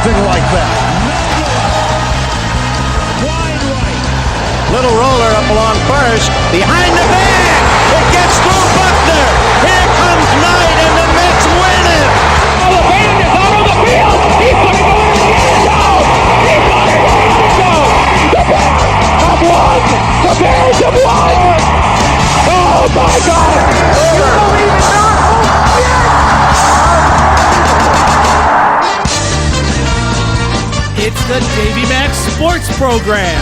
anything like that. Wide right. Little roller up along first. Behind the back. It gets through Buckner. Here comes Knight, and the Mets win it. Oh, the band is out on the field. He's going to go in the end zone. He's going to go in the end zone. The Bears have won. The Bears have won. Oh, my God. You believe in miracles? Yes. It's the Davey Max Sports Program.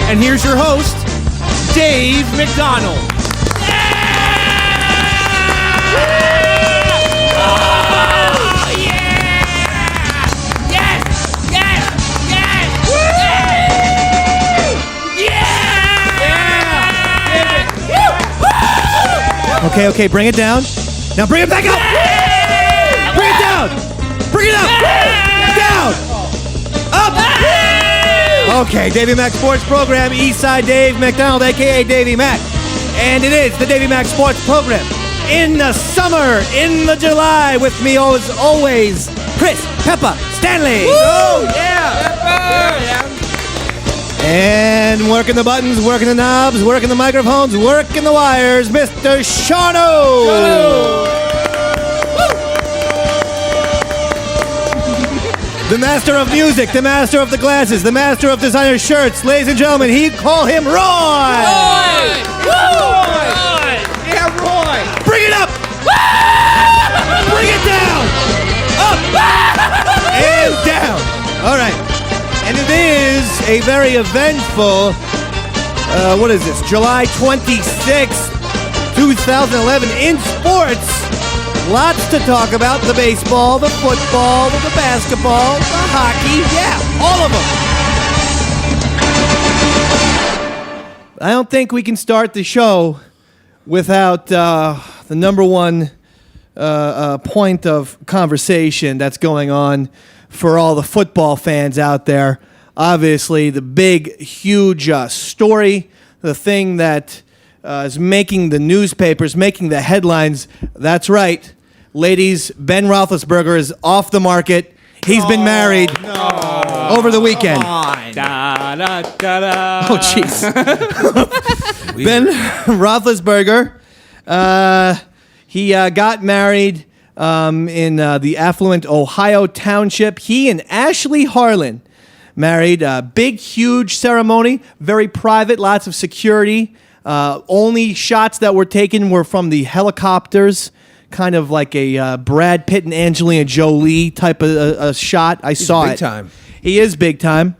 And here's your host, Dave McDonald. Okay, bring it down. Now bring it back up. Bring it down. Bring it up. Down. Up. Okay, Davey Mac Sports Program, Eastside Dave McDonald, a.k.a. Davey Mac. And it is the Davey Mac Sports Program. In the summer, in the July, with me as always, Chris Peppa Stanley. Oh, yeah. Peppa. And working the buttons, working the knobs, working the microphones, working the wires, Mr. Shano. The master of music, the master of the glasses, the master of designer shirts. Ladies and gentlemen, call him Roy. Roy. Yeah, Roy. Bring it up. Bring it down. Up. And down. All right. And it is a very eventful, what is this, July 26th, 2011, in sports. Lots to talk about, the baseball, the football, the basketball, the hockey, yeah, all of them. I don't think we can start the show without the number one point of conversation that's going on for all the football fans out there. Obviously, the big, huge story, the thing that is making the newspapers, making the headlines. That's right. Ladies, Ben Roethlisberger is off the market. He's been married over the weekend. Da, da, da, da. Oh, jeez. Ben Roethlisberger, he got married in the affluent Ohio township. He and Ashley Harlan married. Big, huge ceremony, very private, lots of security. Only shots that were taken were from the helicopters, kind of like a Brad Pitt and Angelina Jolie type of a shot. I saw it. Big time. He is big time.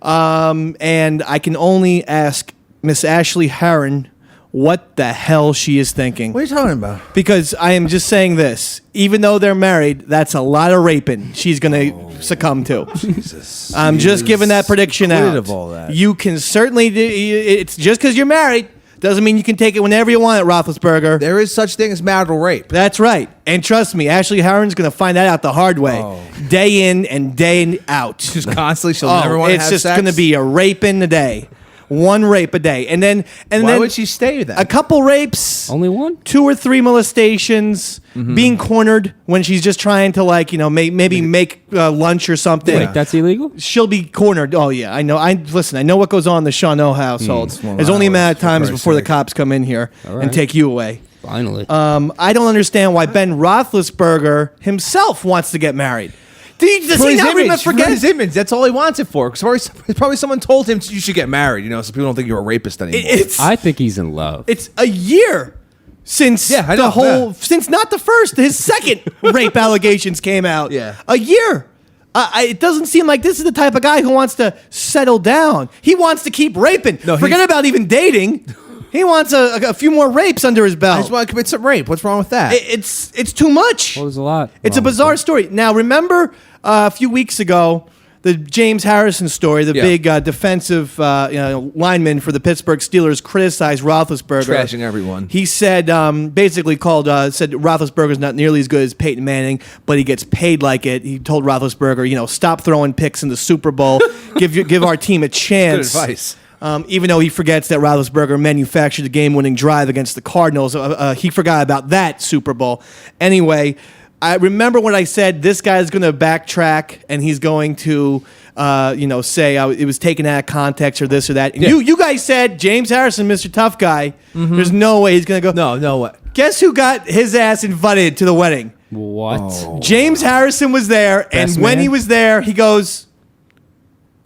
And I can only ask Miss Ashley Harlan what the hell she is thinking. What are you talking about? Because I am just saying this. Even though they're married, that's a lot of raping she's going to succumb to. Jesus. I'm just giving that prediction out. Of all that. You can certainly do. It's just because you're married doesn't mean you can take it whenever you want it, Roethlisberger. There is such thing as marital rape. That's right. And trust me, Ashley Harlan's going to find that out the hard way. Day in and day out. Just constantly, she'll never want to have sex. It's just going to be a raping a day. One rape a day. And then Why would she stay with that? A couple rapes. Only one? 2 or 3 molestations. Being cornered when she's just trying to, like, you know, maybe make lunch or something. Wait, that's illegal? She'll be cornered. Oh, yeah. I know. Listen, I know what goes on in the Shano household. There's only a matter of times before the cops come in here and take you away. Finally. I don't understand why Ben Roethlisberger himself wants to get married. Does he not even forget his image? That's all he wants it for. Because probably someone told him you should get married, you know, so people don't think you're a rapist anymore. I think he's in love. It's a year since since not the first, his second rape allegations came out. Yeah. A year. It doesn't seem like this is the type of guy who wants to settle down. He wants to keep raping. No, forget about even dating. He wants a few more rapes under his belt. I just want to commit some rape. What's wrong with that? It's too much. Well, there's a lot. It's a bizarre story. Now, remember a few weeks ago, the James Harrison story, the big defensive lineman for the Pittsburgh Steelers criticized Roethlisberger. Trashing everyone. He said, basically said Roethlisberger's not nearly as good as Peyton Manning, but he gets paid like it. He told Roethlisberger, stop throwing picks in the Super Bowl. give our team a chance. Good advice. Even though he forgets that Roethlisberger manufactured the game-winning drive against the Cardinals. He forgot about that Super Bowl. Anyway, I remember when I said this guy's going to backtrack and he's going to, say it was taken out of context or this or that. And you guys said James Harrison, Mr. Tough Guy. There's no way he's going to go. No way. Guess who got his ass invited to the wedding? What? Oh. James Harrison was there, Best and when man? he was there, he goes,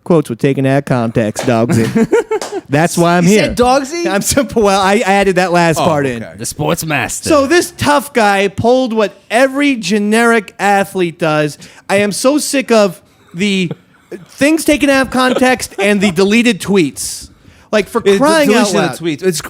"Quotes were taken out of context, Dogsy. That's why I'm here." Said Dogsy? I'm simple. Well, I added that last part in. The sports master. So this tough guy pulled what every generic athlete does. I am so sick of the things taken out of context and the deleted tweets. Like, for crying out loud.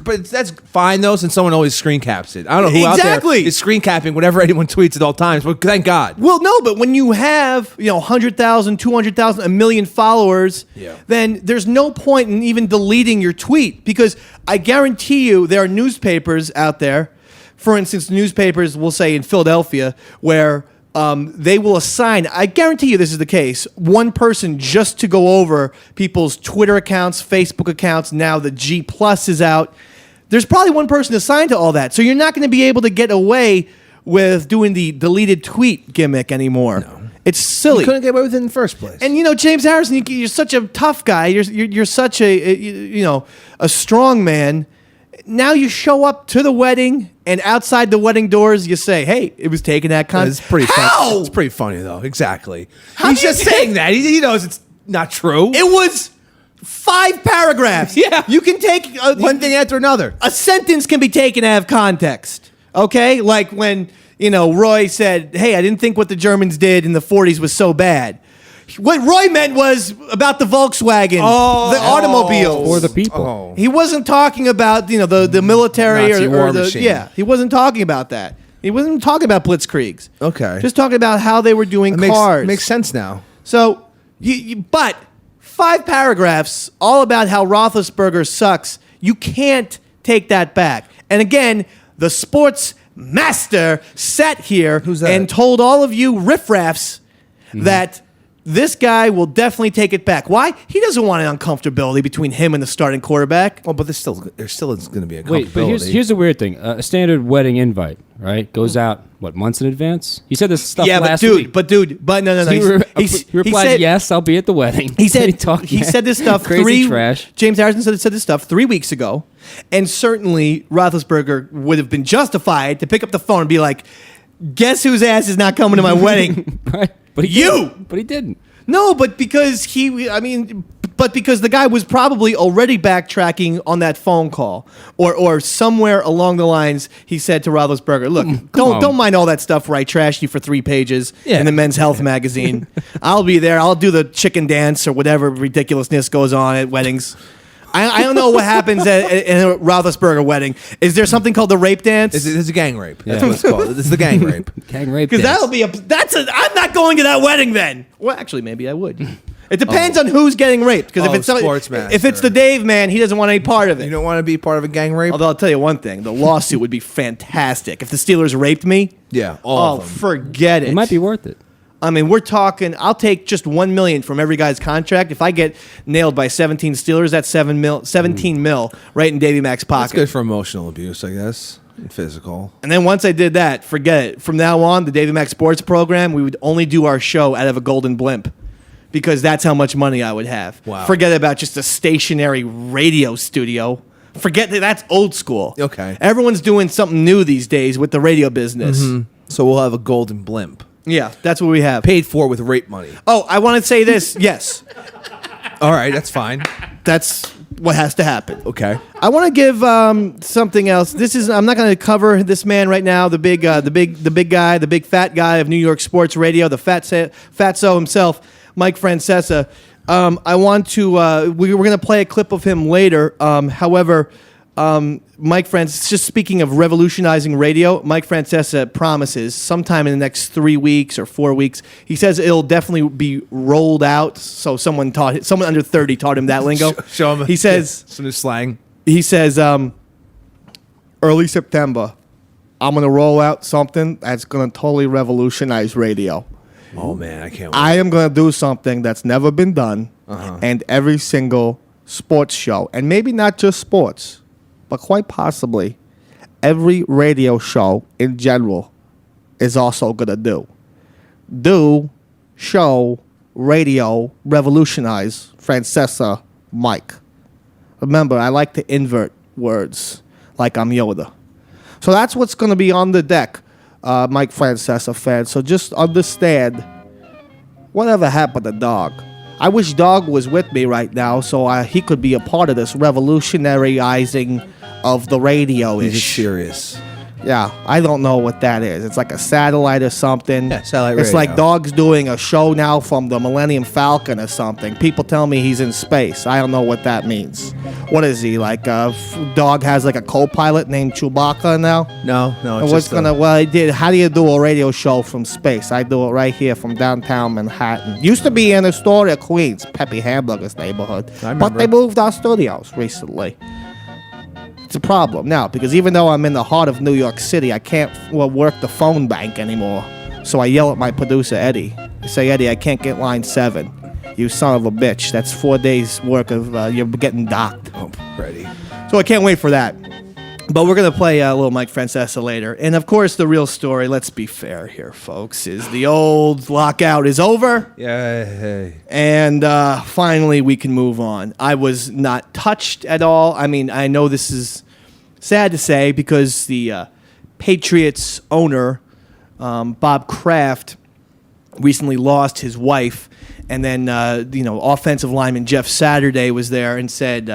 But that's fine though, since someone always screen caps it. I don't know who out Exactly. there is screen capping whatever anyone tweets at all times. But thank God. Well, no, but when you have 100,000, 200,000, a million followers, then there's no point in even deleting your tweet, because I guarantee you there are newspapers out there. For instance, newspapers, we'll say in Philadelphia, where they will assign, I guarantee you this is the case, one person just to go over people's Twitter accounts, Facebook accounts. Now the G Plus is out. There's probably one person assigned to all that. So you're not going to be able to get away with doing the deleted tweet gimmick anymore. No. It's silly. You couldn't get away with it in the first place. And James Harrison, you're such a tough guy. You're such a strong man. Now you show up to the wedding, and outside the wedding doors, you say, "Hey, it was taken at context." It's pretty How? funny. It's pretty funny though. Exactly. How He's do you just get- saying that. He knows it's not true. It was 5 paragraphs. Yeah. You can take One thing after another. A sentence can be taken out of context. Okay? Like when, Roy said, "Hey, I didn't think what the Germans did in the 40s was so bad." What Roy meant was about the Volkswagen, the automobiles. Or the people. Oh. He wasn't talking about, the military Nazi or war the machine. Yeah, he wasn't talking about that. He wasn't talking about blitzkriegs. Okay. Just talking about how they were doing It cars. makes sense now. So, but 5 paragraphs all about how Roethlisberger sucks. You can't take that back. And again, the sports master sat here Who's that? and told all of you riffraffs that this guy will definitely take it back. Why? He doesn't want an uncomfortability between him and the starting quarterback. Well, but there still is going to be a Wait, but here's the weird thing. A standard wedding invite, right, goes out, months in advance? He said this stuff last week. But no. He replied, said, yes, I'll be at the wedding. He said He said this stuff crazy trash. James Harrison said this stuff 3 weeks ago, and certainly Roethlisberger would have been justified to pick up the phone and be like, "Guess whose ass is not coming to my wedding?" Right. But he didn't. No, but because because the guy was probably already backtracking on that phone call, or somewhere along the lines, he said to Roethlisberger, "Look, don't mind all that stuff where I trashed you for 3 pages in the Men's Health magazine. I'll be there. I'll do the chicken dance or whatever ridiculousness goes on at weddings." I don't know what happens at a Roethlisberger wedding. Is there something called the rape dance? It's a gang rape. That's what it's called. It's the gang rape. Gang rape. Because dance. I'm not going to that wedding then. Well, actually, maybe I would. It depends on who's getting raped. Because if it's the Dave man, he doesn't want any part of it. You don't want to be part of a gang rape? Although I'll tell you one thing, the lawsuit would be fantastic. If the Steelers raped me, Yeah, all of them. forget it. It might be worth it. I mean, we're talking, I'll take just $1 million from every guy's contract. If I get nailed by 17 Steelers, that's 17 mil right in Davey Mac's That's pocket. good for emotional abuse, I guess. And physical. And then once I did that, forget it. From now on, the Davey Mac Sports program, we would only do our show out of a golden blimp, because that's how much money I would have. Wow. Forget about just a stationary radio studio. Forget that's old school. Okay. Everyone's doing something new these days with the radio business. So we'll have a golden blimp. Yeah, that's what we have. Paid for with rape money. Oh, I want to say this. Yes, All right, that's fine. that's what has to happen. Okay. I want to give something else. I'm not going to cover this man right now. The big guy, the big fat guy of New York sports radio, the fatso himself, Mike Francesa. I want to. We're going to play a clip of him later. However, Mike Francesa, just speaking of revolutionizing radio, Mike Francesa promises sometime in the next 3 weeks or 4 weeks. He says it'll definitely be rolled out. So someone under 30 taught him that lingo. Show him. He says some new slang. He says, early September, I'm going to roll out something that's going to totally revolutionize radio. Oh man, I can't wait. I am going to do something that's never been done, and every single sports show, and maybe not just sports, but quite possibly every radio show in general is also going to do. Do, show, radio, revolutionize, Francesa, Mike. Remember, I like to invert words like I'm Yoda. So that's what's going to be on the deck, Mike Francesa fans. So just understand, whatever happened to Dog? I wish Dog was with me right now so he could be a part of this revolutionaryizing of the radio-ish. He's serious. Yeah, I don't know what that is. It's like a satellite or something. Yeah, satellite It's radio. like Dog's doing a show now from the Millennium Falcon or something. People tell me he's in space. I don't know what that means. What is he, like, Dog has like a co-pilot named Chewbacca now? No. And what's gonna? Well, I did. How do you do a radio show from space? I do it right here from downtown Manhattan. Used to be in Astoria, Queens, Peppy Hamburger's neighborhood, I remember. but they moved our studios recently. It's a problem now because even though I'm in the heart of New York City, I can't work the phone bank anymore. So I yell at my producer Eddie. I say, Eddie, I can't get line 7. You son of a bitch. That's 4 days' work of you're getting docked. Oh, ready. So I can't wait for that. But we're going to play a little Mike Francesa later. And, of course, the real story, let's be fair here, folks, is the old lockout is over. Yeah. Hey. And finally we can move on. I was not touched at all. I mean, I know this is sad to say because the Patriots owner, Bob Kraft, recently lost his wife. And then, offensive lineman Jeff Saturday was there and said,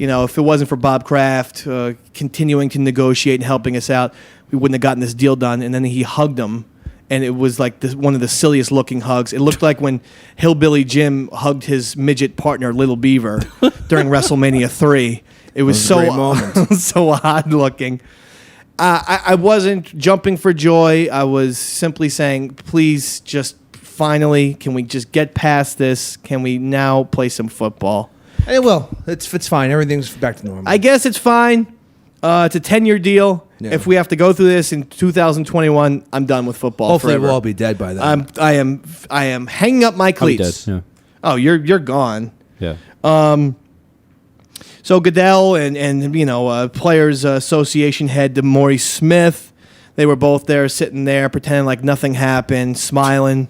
if it wasn't for Bob Kraft continuing to negotiate and helping us out, we wouldn't have gotten this deal done. And then he hugged him, and it was like one of the silliest looking hugs. It looked like when Hillbilly Jim hugged his midget partner, Little Beaver, during WrestleMania 3. It was That was a great moment. so odd looking. I wasn't jumping for joy. I was simply saying, please just finally, can we just get past this? Can we now play some football? And it will. It's fine. Everything's back to normal. I guess it's fine. It's a 10-year deal. Yeah. If we have to go through this in 2021, I'm done with football. Hopefully forever. we'll all be dead by then. I am hanging up my I'm cleats. dead. Oh, you're gone. Yeah. So Goodell and Players Association head Maurice Smith, they were both there, sitting there, pretending like nothing happened, smiling.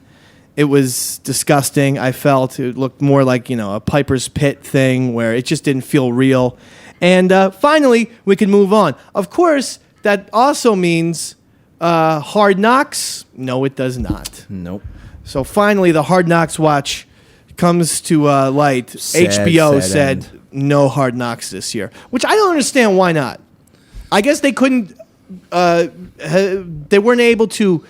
It was disgusting. I felt it looked more like a Piper's Pit thing where it just didn't feel real. And finally, we can move on. Of course, that also means Hard Knocks. No, it does not. Nope. So finally, the Hard Knocks watch comes to light. Sad, HBO sad said end. no Hard Knocks this year, which I don't understand why not. I guess they couldn't. They weren't able to,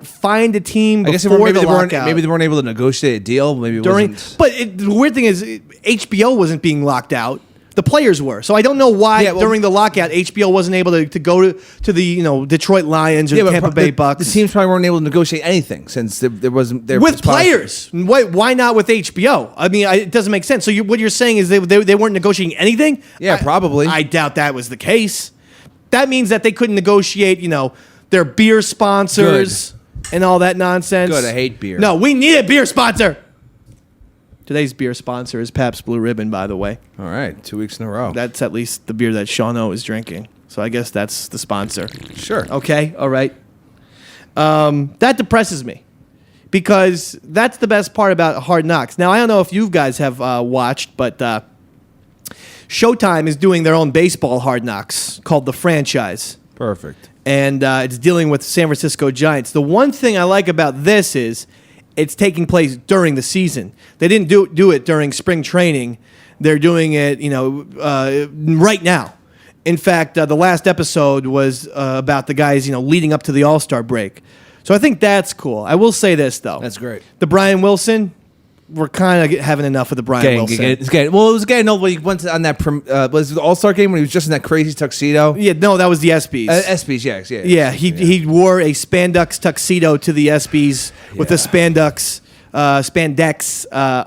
find a team I guess before the lockout. maybe they weren't able to negotiate a deal. Maybe it wasn't. But the weird thing is, HBO wasn't being locked out. The players were. So I don't know why during the lockout HBO wasn't able to go to the Detroit Lions or the Tampa Bay Bucks. The teams probably weren't able to negotiate anything since there wasn't there with players. Why not with HBO? I mean, it doesn't make sense. So what you're saying is they weren't negotiating anything? Yeah, probably. I doubt that was the case. That means that they couldn't negotiate, their beer sponsors and all that nonsense. Good, I hate beer. No, we need a beer sponsor. Today's beer sponsor is Pabst Blue Ribbon, by the way. All right, 2 weeks in a row. That's at least the beer that Sean O is drinking. So I guess that's the sponsor. Sure. Okay, all right. That depresses me because that's the best part about Hard Knocks. Now, I don't know if you guys have watched, but Showtime is doing their own baseball Hard Knocks called The Franchise. Perfect. And it's dealing with San Francisco Giants. The one thing I like about this is it's taking place during the season. They didn't do it during spring training. They're doing it, right now. In fact, the last episode was about the guys, leading up to the All-Star break. So I think that's cool. I will say this, though. That's great. The Brian Wilson, we're kind of having enough of the Brian Wilson. It's getting, well, it was getting old when he went on that was it the All-Star game when he was just in that crazy tuxedo? Yeah, no, that was the ESPYs. ESPYs, yeah. Yeah, he wore a spandex tuxedo to the ESPYs with a spandex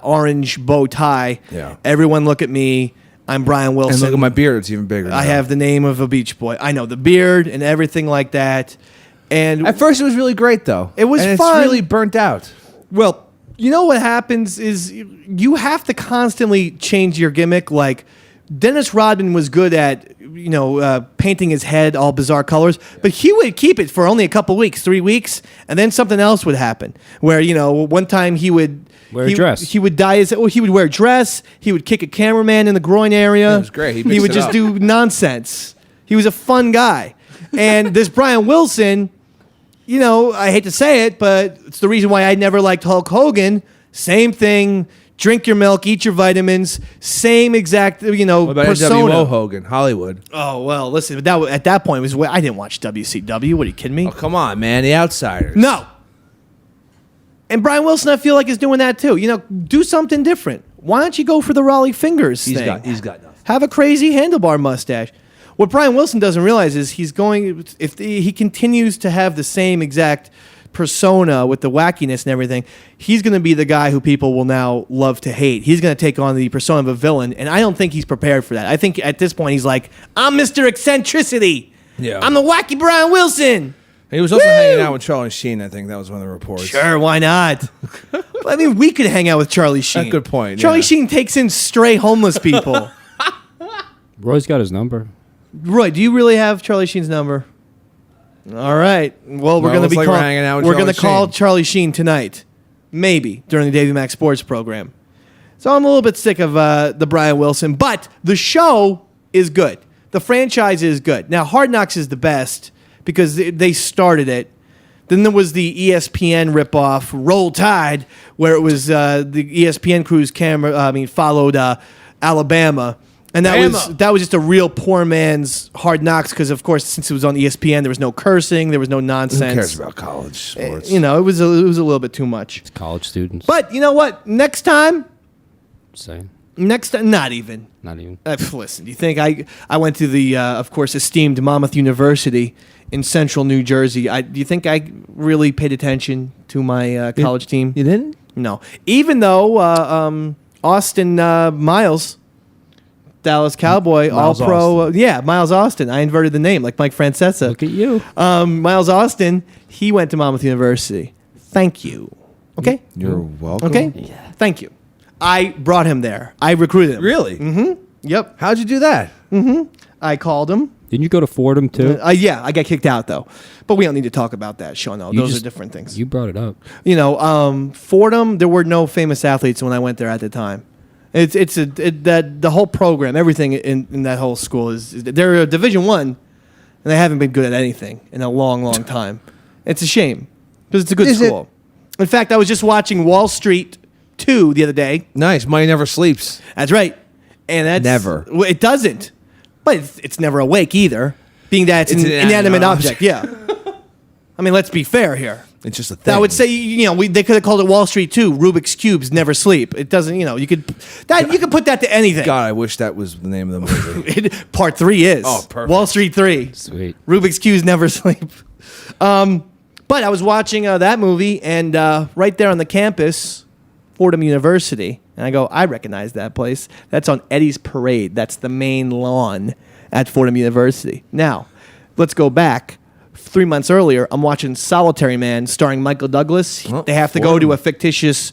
orange bow tie. Yeah. Everyone look at me. I'm Brian Wilson. And look at my beard; it's even bigger. I have the name of a Beach Boy. I know the beard and everything like that. And at first, it was really great, though. It was fun. fun. It's really burnt out. Well, you know what happens is you have to constantly change your gimmick. Like Dennis Rodman was good at painting his head all bizarre colors. But he would keep it for only a couple weeks, 3 weeks, and then something else would happen. Where one time he would wear a dress. He would dye his. He would wear a dress. He would kick a cameraman in the groin area. That was great. He He mixed would it just up. do nonsense. He was a fun guy. And this Brian Wilson, I hate to say it, but it's the reason why I never liked Hulk Hogan. Same thing. Drink your milk, eat your vitamins. Same exact, What about persona. NWO Hogan, Hollywood? Oh well, listen. At that point, I didn't watch WCW. What are you kidding me? Oh, come on, man. The Outsiders. No. And Brian Wilson, I feel like, is doing that too. Do something different. Why don't you go for the Raleigh Fingers He's thing? got nothing. Have a crazy handlebar mustache. What Brian Wilson doesn't realize is he continues to have the same exact persona with the wackiness and everything, he's going to be the guy who people will now love to hate. He's going to take on the persona of a villain, and I don't think he's prepared for that. I think at this point he's like, I'm Mr. Eccentricity. Yeah. I'm the wacky Brian Wilson. He was also hanging out with Charlie Sheen, I think. That was one of the reports. Sure, why not? I mean, we could hang out with Charlie Sheen. Good point, Charlie yeah. Sheen takes in stray homeless people. Roy's got his number. Roy, do you really have Charlie Sheen's number? All right. Well, we're Well, going to it's be like we're hanging out with we're going to Charlie call Sheen. Charlie Sheen tonight, maybe during the Davey Mac Sports program. So I'm a little bit sick of the Brian Wilson, but the show is good. The franchise is good. Now, Hard Knocks is the best because they started it. Then there was the ESPN ripoff, Roll Tide, where it was the ESPN crew's followed Alabama. And that was just a real poor man's Hard Knocks because, of course, since it was on ESPN, there was no cursing, there was no nonsense. Who cares about college sports? It was a little bit too much. It's college students. But you know what? Next time, not even. Not even. Listen, do you think I went to the, of course, esteemed Monmouth University in central New Jersey? Do you think I really paid attention to my college team? You didn't? No. Even though Austin Miles, Dallas Cowboy, Miles All-Pro. Miles Austin. I inverted the name like Mike Francesa. Look at you. Miles Austin, he went to Monmouth University. Thank you. Okay? You're welcome. Okay? Yeah. Thank you. I brought him there. I recruited him. Really? Mm-hmm. Yep. How'd you do that? I called him. Didn't you go to Fordham too? Yeah, I got kicked out though. But we don't need to talk about that, Sean. Those are different things. You brought it up. Fordham, there were no famous athletes when I went there at the time. The whole program, everything in that whole school they're a Division I, and they haven't been good at anything in a long, long time. It's a shame because it's a good school. In fact, I was just watching Wall Street 2 the other day. Nice. Money never sleeps. That's right, and that's Never. Well, it doesn't, but it's never awake either, being that it's an inanimate object. Yeah, I mean, let's be fair here. It's just a thing. I would say, they could have called it Wall Street 2. Rubik's Cubes never sleep. It doesn't, you could put that to anything. God, I wish that was the name of the movie. Part 3 is. Oh, perfect. Wall Street 3. Sweet. Rubik's Cubes never sleep. But I was watching that movie, and right there on the campus, Fordham University, and I go, I recognize that place. That's on Eddie's Parade. That's the main lawn at Fordham University. Now, let's go back. 3 months earlier, I'm watching Solitary Man starring Michael Douglas. They have to go to a fictitious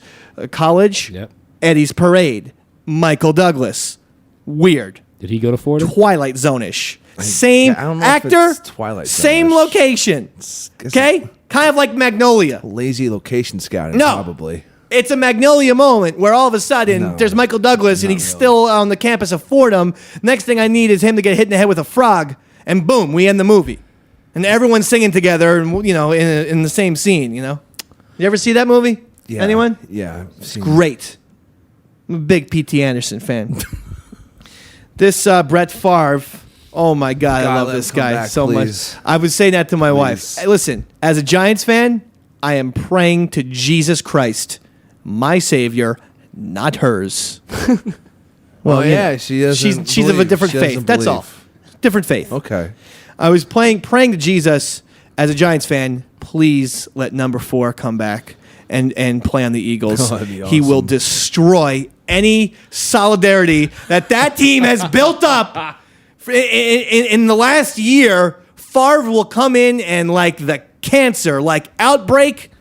college. Yep. Eddie's Parade. Michael Douglas. Weird. Did he go to Fordham? Twilight Zone-ish. Same I don't know if actor, it's Twilight same Zone-ish. location. It's Okay? Kind of like Magnolia. lazy location scouting, No. probably. It's a Magnolia moment where all of a sudden there's Michael Douglas and he's still on the campus of Fordham. Next thing I need is him to get hit in the head with a frog, and boom, we end the movie. And everyone's singing together, and in the same scene. You ever see that movie? Yeah. Anyone? Yeah. I've seen Great. I'm a big P.T. Anderson fan. This Brett Favre. Oh my God, I love let this him come guy back, so please. much. I was saying that to my wife. Please. Hey, listen, as a Giants fan, I am praying to Jesus Christ, my Savior, not hers. Well, you yeah, know, she doesn't. she's of a different She faith. doesn't That's all. believe. Different faith. Okay. I was praying to Jesus as a Giants fan. Please let number 4 come back and play on the Eagles. Oh, that'd be He will awesome. destroy any solidarity that team has built up in the last year. Favre will come in and like the cancer, like outbreak.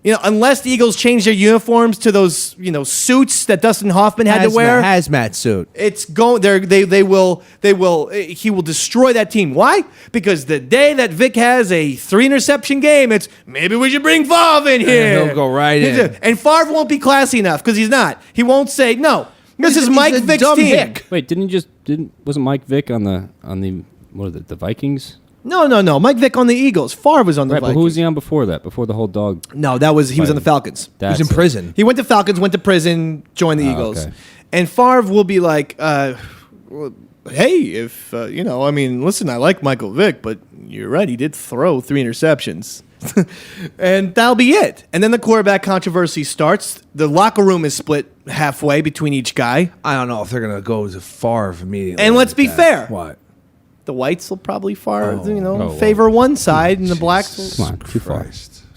You know, unless the Eagles change their uniforms to those, suits that Dustin Hoffman had to wear. Hazmat suit. It's going. They will. He will destroy that team. Why? Because the day that Vic has a 3-interception game, it's maybe we should bring Favre in here. He'll go right in. And Favre won't be classy enough because he's not. He won't say no. This is Mike Vic's team. Wait, wasn't Mike Vick on the what are the Vikings? No. Mike Vick on the Eagles. Favre was on the Right, Vikings. but who was he on before that? Before the whole dog? No, he was on the Falcons. He was in prison. He went to Falcons, went to prison, joined the Eagles. Okay. And Favre will be like, well, hey, if, listen, I like Michael Vick, but you're right, he did throw 3 interceptions. And that'll be it. And then the quarterback controversy starts. The locker room is split halfway between each guy. I don't know if they're going to go as far immediately. And let's be fair. What? The whites will probably wow. favor one side, and the blacks will... Come on, too far.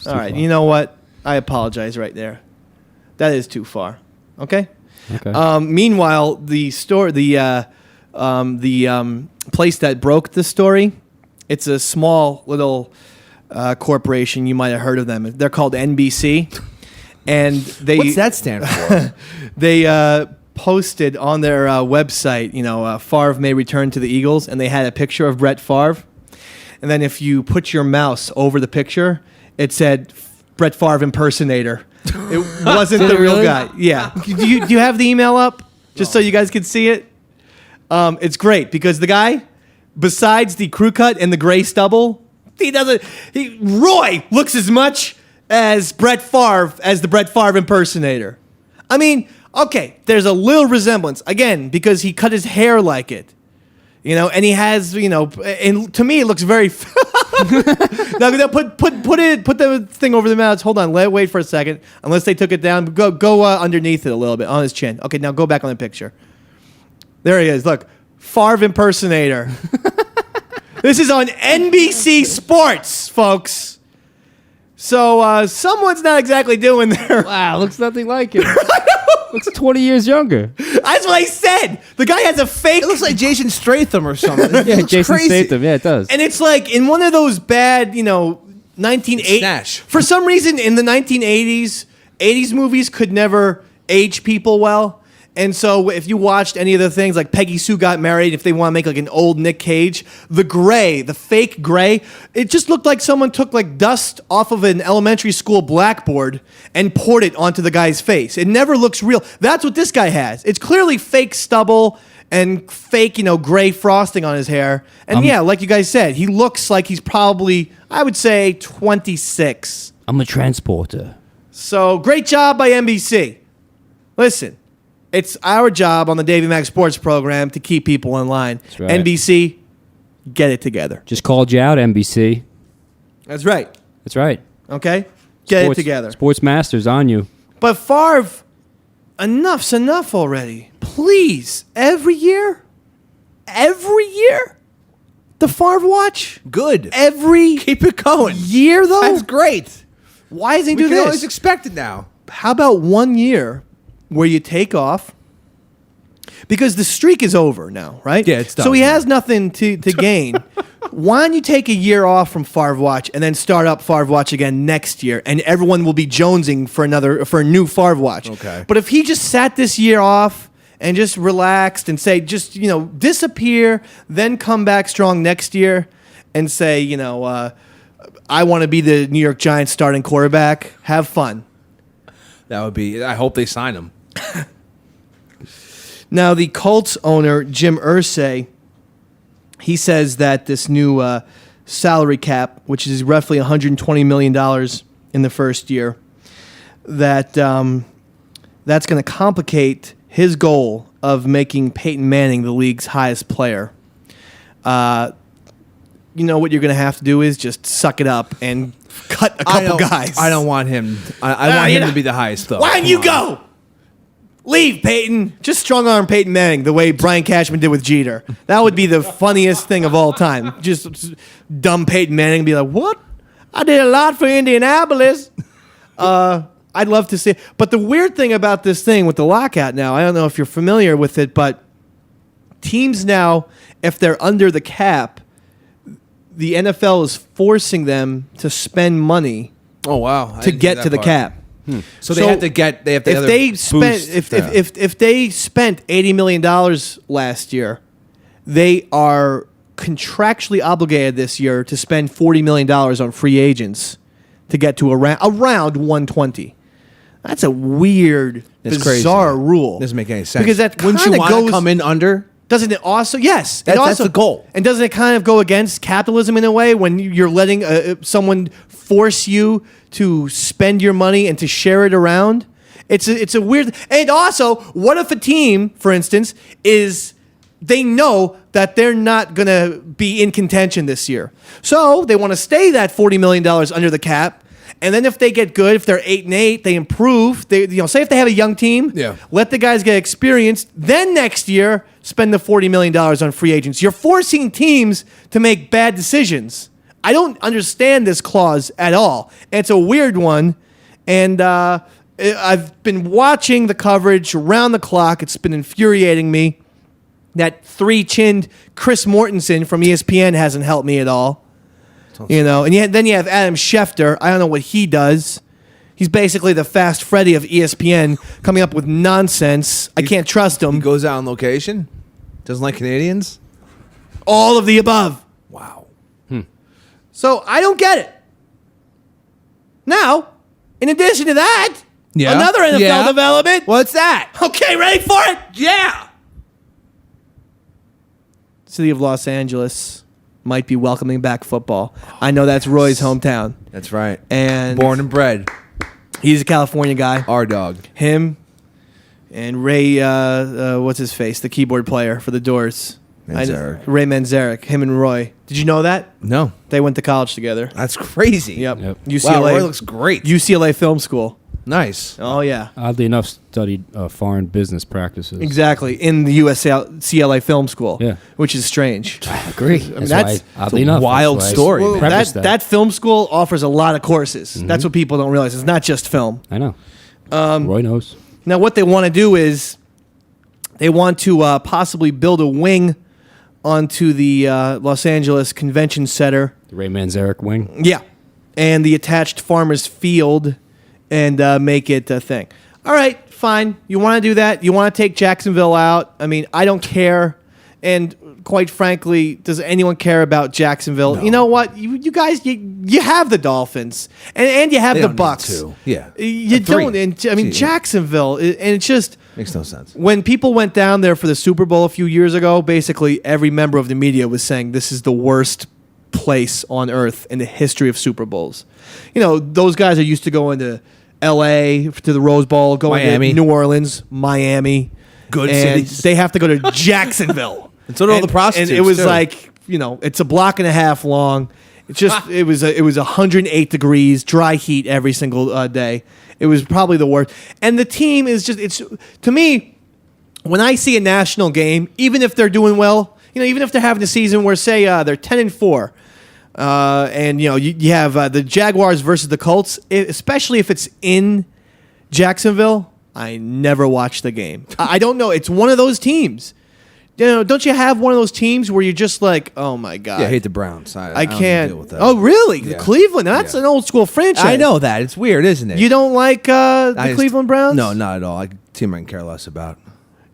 All right, you know what? I apologize right there. That is too far. Okay? Okay. Meanwhile, the place that broke the story, it's a small little corporation. You might have heard of them. They're called NBC. And they... What's that stand for? They posted on their website, Favre may return to the Eagles, and they had a picture of Brett Favre. And then if you put your mouse over the picture, it said Brett Favre impersonator. It wasn't the real guy. Yeah. Do you have the email up just so you guys can see it? It's great because the guy, besides the crew cut and the gray stubble, Roy looks as much as Brett Favre as the Brett Favre impersonator. I mean, okay, there's a little resemblance, again, because he cut his hair like it. And he has, and to me it looks very... Now put the thing over the mouth. Hold on, wait for a second. Unless they took it down, go underneath it a little bit, on his chin. Okay, now go back on the picture. There he is, look. Favre impersonator. This is on NBC Sports, folks. So someone's not exactly doing their... Wow, looks nothing like it. Looks 20 years younger. That's what I said. The guy has a fake... It looks like Jason Statham or something. Yeah, Jason crazy. Statham. Yeah, it does. And it's like in one of those bad, 1980s... Snatch. For some reason, in the 1980s, 80s movies could never age people well. And so if you watched any of the things like Peggy Sue Got Married, if they want to make like an old Nick Cage, the fake gray, it just looked like someone took like dust off of an elementary school blackboard and poured it onto the guy's face. It never looks real. That's what this guy has. It's clearly fake stubble and fake, gray frosting on his hair. And yeah, like you guys said, he looks like he's probably, I would say, 26. I'm a transporter. So great job by NBC. Listen. It's our job on the Davey Mac Sports program to keep people in line. That's right. NBC, get it together. Just called you out, NBC. That's right. That's right. Okay? Get it together. Sports Masters on you. But Favre, enough's enough already. Please, every year, the Favre Watch. Good. Keep it going. Year, though? That's great. Why doesn't he We do can this? always expect it now. How about 1 year where you take off? Because the streak is over now, right? Yeah, it's done. So he has nothing to gain. Why don't you take a year off from Favre Watch and then start up Favre Watch again next year, and everyone will be jonesing for a new Favre Watch. Okay. But if he just sat this year off and just relaxed and say, just disappear, then come back strong next year and say, I want to be the New York Giants starting quarterback. Have fun. That would be... I hope they sign him. Now, the Colts owner, Jim Irsay, he says that this new salary cap, which is roughly $120 million in the first year, that's going to complicate his goal of making Peyton Manning the league's highest player. You know what you're going to have to do is just suck it up and cut a couple guys. I don't want him. I want him to be the highest, though. Why don't you go? Leave, Peyton. Just strong arm Peyton Manning the way Brian Cashman did with Jeter. That would be the funniest thing of all time. Just dumb Peyton Manning be like, what? I did a lot for Indianapolis. I'd love to see it. But the weird thing about this thing with the lockout now, I don't know if you're familiar with it, but teams now, if they're under the cap, the NFL is forcing them to spend money Oh wow! to get to the cap. So they have to get. They have to. If they spent if they spent $80 million last year, they are contractually obligated this year to spend $40 million on free agents to get to around 120. That's a weird, bizarre rule. Doesn't make any sense. Because that wouldn't you kinda want goes- to come in under? Doesn't it also? Yes, That's the goal. And doesn't it kind of go against capitalism in a way when you're letting someone force you to spend your money and to share it around? It's a weird. And also, what if a team, for instance, they know that they're not going to be in contention this year, so they want to stay that $40 million under the cap. And then if they get good, if they're 8-8, they improve. They, say if they have a young team, let the guys get experience. Then next year, spend the $40 million on free agents. You're forcing teams to make bad decisions. I don't understand this clause at all. It's a weird one, and I've been watching the coverage around the clock. It's been infuriating me. That three-chinned Chris Mortensen from ESPN hasn't helped me at all. And then you have Adam Schefter. I don't know what he does. He's basically the Fast Freddy of ESPN, coming up with nonsense. I can't trust him. He goes out on location. Doesn't like Canadians. All of the above. Wow. So I don't get it. Now, in addition to that, another NFL development. What's that? Okay, ready for it? Yeah. City of Los Angeles might be welcoming back football. I know that's Roy's hometown. That's right. And born and bred. He's a California guy. Our dog. Him and Ray, what's his face? The keyboard player for the Doors. Manzarek. Ray Manzarek. Him and Roy. Did you know that? No. They went to college together. That's crazy. Yep. UCLA. Wow, Roy looks great. UCLA Film School. Nice. Oh, yeah. Oddly enough, studied foreign business practices. Exactly. In the UCLA Film School. Yeah. Which is strange. I agree. That's oddly enough, wild story. Well, that film school offers a lot of courses. That's what people don't realize. It's not just film. I know. Roy knows. Now, what they want to do is they want to possibly build a wing onto the Los Angeles Convention Center. The Ray Manzarek wing? Yeah. And the attached Farmers Field and make it a thing. All right, fine. You want to do that? You want to take Jacksonville out? I mean, I don't care. And quite frankly, does anyone care about Jacksonville? No. You know what? You guys, you have the Dolphins. And you have the Bucks. Yeah. You don't. And, I mean, Jacksonville, and it's just... Makes no sense. When people went down there for the Super Bowl a few years ago, basically every member of the media was saying this is the worst place on earth in the history of Super Bowls. Those guys are used to going to L.A., to the Rose Bowl, going Miami. to New Orleans, Miami. Good and cities. They have to go to Jacksonville. And so do all the prostitutes, And it was too. like, it's a block and a half long. It's just, it was 108 degrees, dry heat every single day. It was probably the worst. And the team is just, to me, when I see a national game, even if they're doing well, even if they're having a season where, say, they're 10-4, and you have the Jaguars versus the Colts, especially if it's in Jacksonville, I never watch the game. I don't know. It's one of those teams. Don't you have one of those teams where you're just like, oh my god? Yeah, I hate the Browns. I can't don't deal with that. Oh really? Yeah. Cleveland. That's an old school franchise. I know that. It's weird, isn't it? You don't like the Cleveland Browns? No, not at all. A team I can care less about.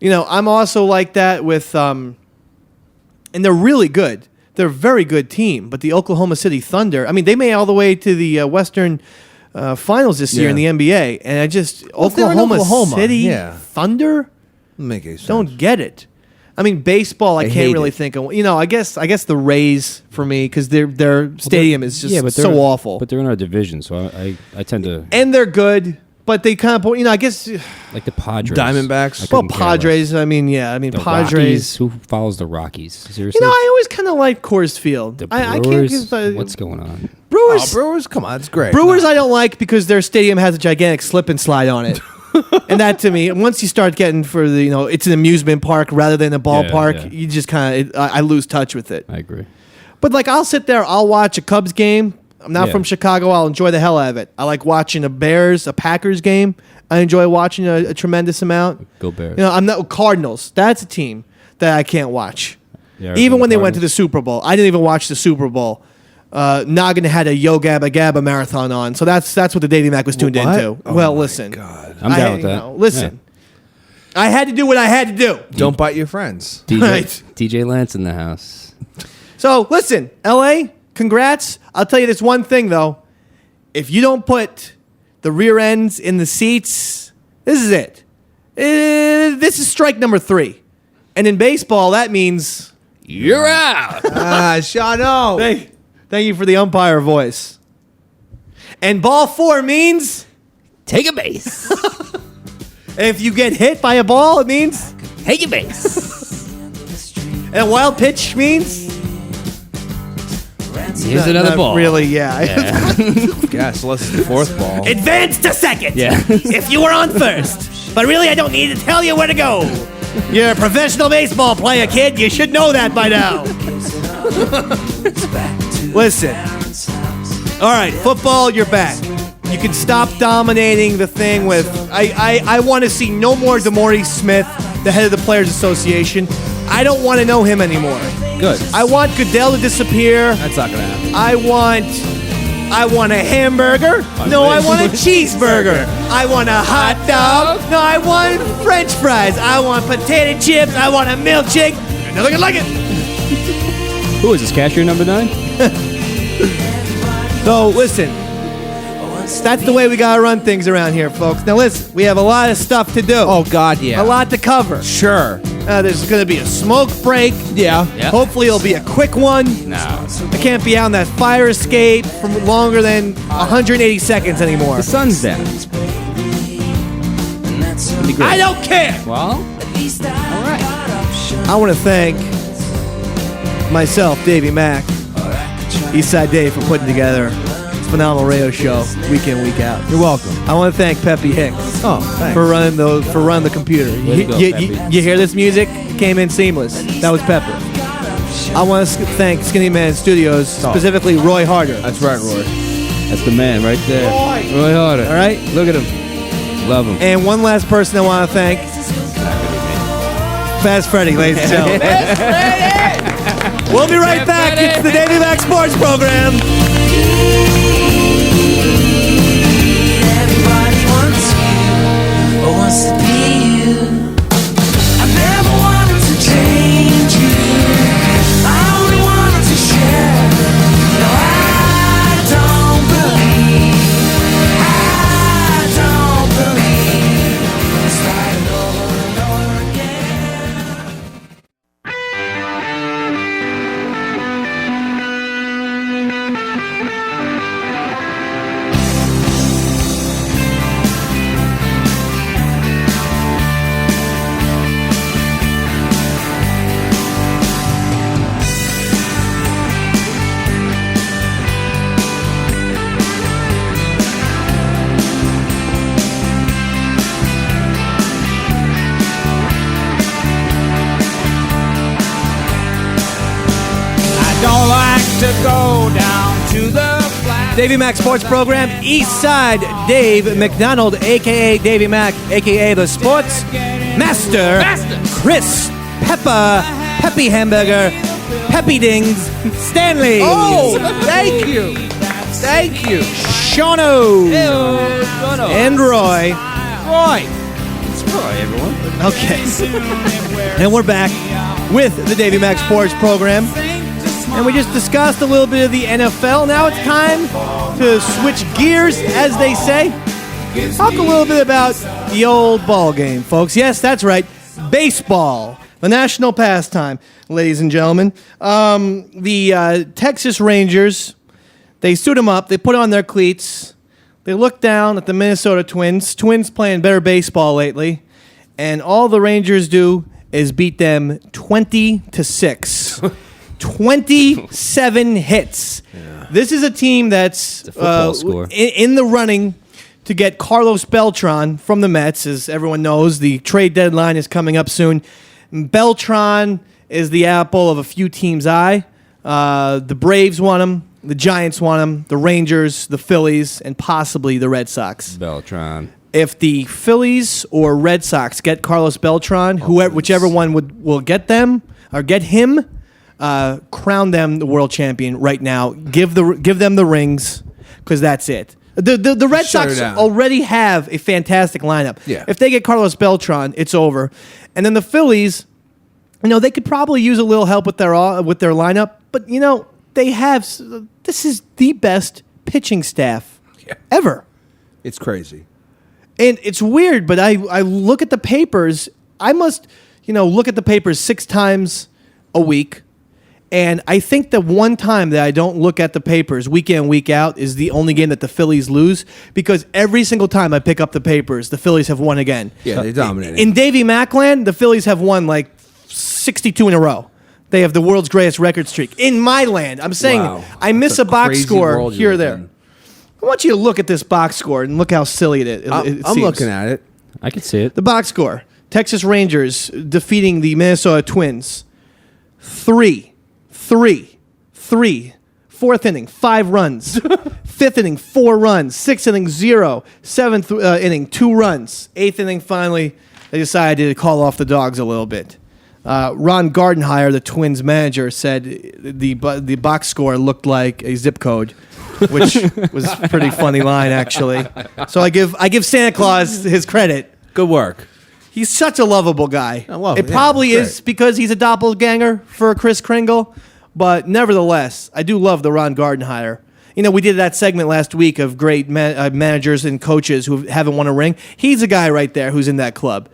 I'm also like that with, and they're really good. They're a very good team. But the Oklahoma City Thunder, I mean, they made it all the way to the Western Finals this year in the NBA, and I just Oklahoma City Thunder Make any sense. don't get it. I mean, baseball, I can't really think of. I guess the Rays for me because their stadium is just so awful. But they're in our division, so I tend to. And they're good, but they kind of I guess like the Padres, Diamondbacks. I couldn't care Padres. less. I mean, the Padres. Padres. Who follows the Rockies? Seriously, I always kind of like Coors Field. the I Brewers. can't. What's going on? Brewers? Brewers, come on, it's great. Brewers, I don't like because their stadium has a gigantic slip and slide on it. And that to me, once you start getting for the, it's an amusement park rather than a ballpark, you just kind of, I lose touch with it. I agree. But I'll sit there, I'll watch a Cubs game. I'm not from Chicago. I'll enjoy the hell out of it. I like watching a Packers game. I enjoy watching a tremendous amount. Go Bears. I'm not Cardinals. That's a team that I can't watch. Yeah, Even when they went to the Super Bowl, I didn't even watch the Super Bowl. Noggin had a Yo Gabba Gabba marathon on. So that's what the Davey Mac was tuned What? into. Oh well, my listen. God. I'm down with that. Listen. I had to do what I had to do. Don't bite your friends. DJ, Right. DJ Lance in the house. So listen, LA, congrats. I'll tell you this one thing though. If you don't put the rear ends in the seats, this is it. This is strike number 3. And in baseball, that means You're out. Shano. thank you for the umpire voice. And ball 4 means Take a base. if you get hit by a ball, it means Take a base. and a wild pitch means Here's another not ball. really, yeah. Yeah, so let's the 4th ball. Advance to second. Yeah. If you were on first. But really, I don't need to tell you where to go. You're a professional baseball player, kid. You should know that by now. Listen. All right, football, you're back. You can stop dominating the thing with... I want to see no more DeMaurice Smith, the head of the Players Association. I don't want to know him anymore. Good. I want Goodell to disappear. That's not gonna happen. I want a hamburger. No, I want a cheeseburger. I want a hot dog. No, I want French fries. I want potato chips. I want a milkshake. Nothing like it. Who is this, cashier number 9? So listen, that's the way we gotta run things around here, folks. Now listen, we have a lot of stuff to do. Oh, God, yeah. A lot to cover. Sure. There's gonna be a smoke break. Yeah. Yep. Hopefully it'll be a quick one. No. I can't be out in that fire escape for longer than 180 seconds anymore. The sun's down. It'll be great. I don't care. Well, all right. I want to thank myself, Davey Mack, Eastside Dave, for putting together this phenomenal radio show week in, week out. You're welcome. I want to thank Peppy Hicks Oh, thanks. for running the computer. Way to go, Peppy. You hear this music? Came in seamless. That was Pepper. I want to thank Skinny Man Studios, specifically Roy Harder. That's right, Roy. That's the man right there. Roy Harder. All right? Look at him. Love him. And one last person I want to thank, Fast Freddy, ladies and gentlemen. We'll be right back. It's the Davey Mack Sports Program. Everybody wants to be you. I never wanted to change you. I only wanted to share. No, I don't believe. Starting over and over again. Don't like to go down to the flat. Davey Mack Sports Program, Eastside Dave McDonald, a.k.a. Davey Mack, a.k.a. the Sports Master, Chris Peppa, Peppy Hamburger, Peppy Dings, Stanley. Oh, thank you. Thank you. Shano, and Roy. Roy. Okay. And we're back with the Davey Mack Sports Program. And we just discussed a little bit of the NFL. Now it's time to switch gears, as they say. Talk a little bit about the old ball game, folks. Yes, that's right. Baseball, the national pastime, ladies and gentlemen. The Texas Rangers, they suit them up. They put on their cleats. They look down at the Minnesota Twins. Twins playing better baseball lately. And all the Rangers do is beat them 20-6. 27 hits. Yeah. This is a team that's football score. In the running to get Carlos Beltran from the Mets. As everyone knows, the trade deadline is coming up soon. Beltran is the apple of a few teams' eye. The Braves want him. The Giants want him. The Rangers, the Phillies, and possibly the Red Sox. Beltran. If the Phillies or Red Sox get Carlos Beltran, whichever one will get them or get him, crown them the world champion right now. Give them the rings, because that's it. The Red Shut her Sox down. already have a fantastic lineup. Yeah. If they get Carlos Beltran, it's over. And then the Phillies, they could probably use a little help with their lineup. But they have. This is the best pitching staff ever. It's crazy. And it's weird, but I look at the papers. I must, look at the papers 6 times a week. And I think the one time that I don't look at the papers week in, week out is the only game that the Phillies lose, because every single time I pick up the papers, the Phillies have won again. Yeah, they dominated. In Davey Mackland, the Phillies have won like 62 in a row. They have the world's greatest record streak. In my land, I'm saying Wow. I miss That's a box crazy score world you here or live there. in. I want you to look at this box score and look how silly it I'm seems. looking at it. I can see it. The box score. Texas Rangers defeating the Minnesota Twins. 3. Fourth inning, 5 runs. Fifth inning, 4 runs. Sixth inning, 0. Seventh inning, 2 runs. Eighth inning, finally, they decided to call off the dogs a little bit. Ron Gardenhire, the Twins manager, said the box score looked like a zip code, which was a pretty funny line, actually. So I give Santa Claus his credit. Good work. He's such a lovable guy. I love it. him, yeah, Probably great. is because he's a doppelganger for Kris Kringle, but nevertheless, I do love the Ron Gardenhire. We did that segment last week of great managers and coaches who haven't won a ring. He's a guy right there who's in that club.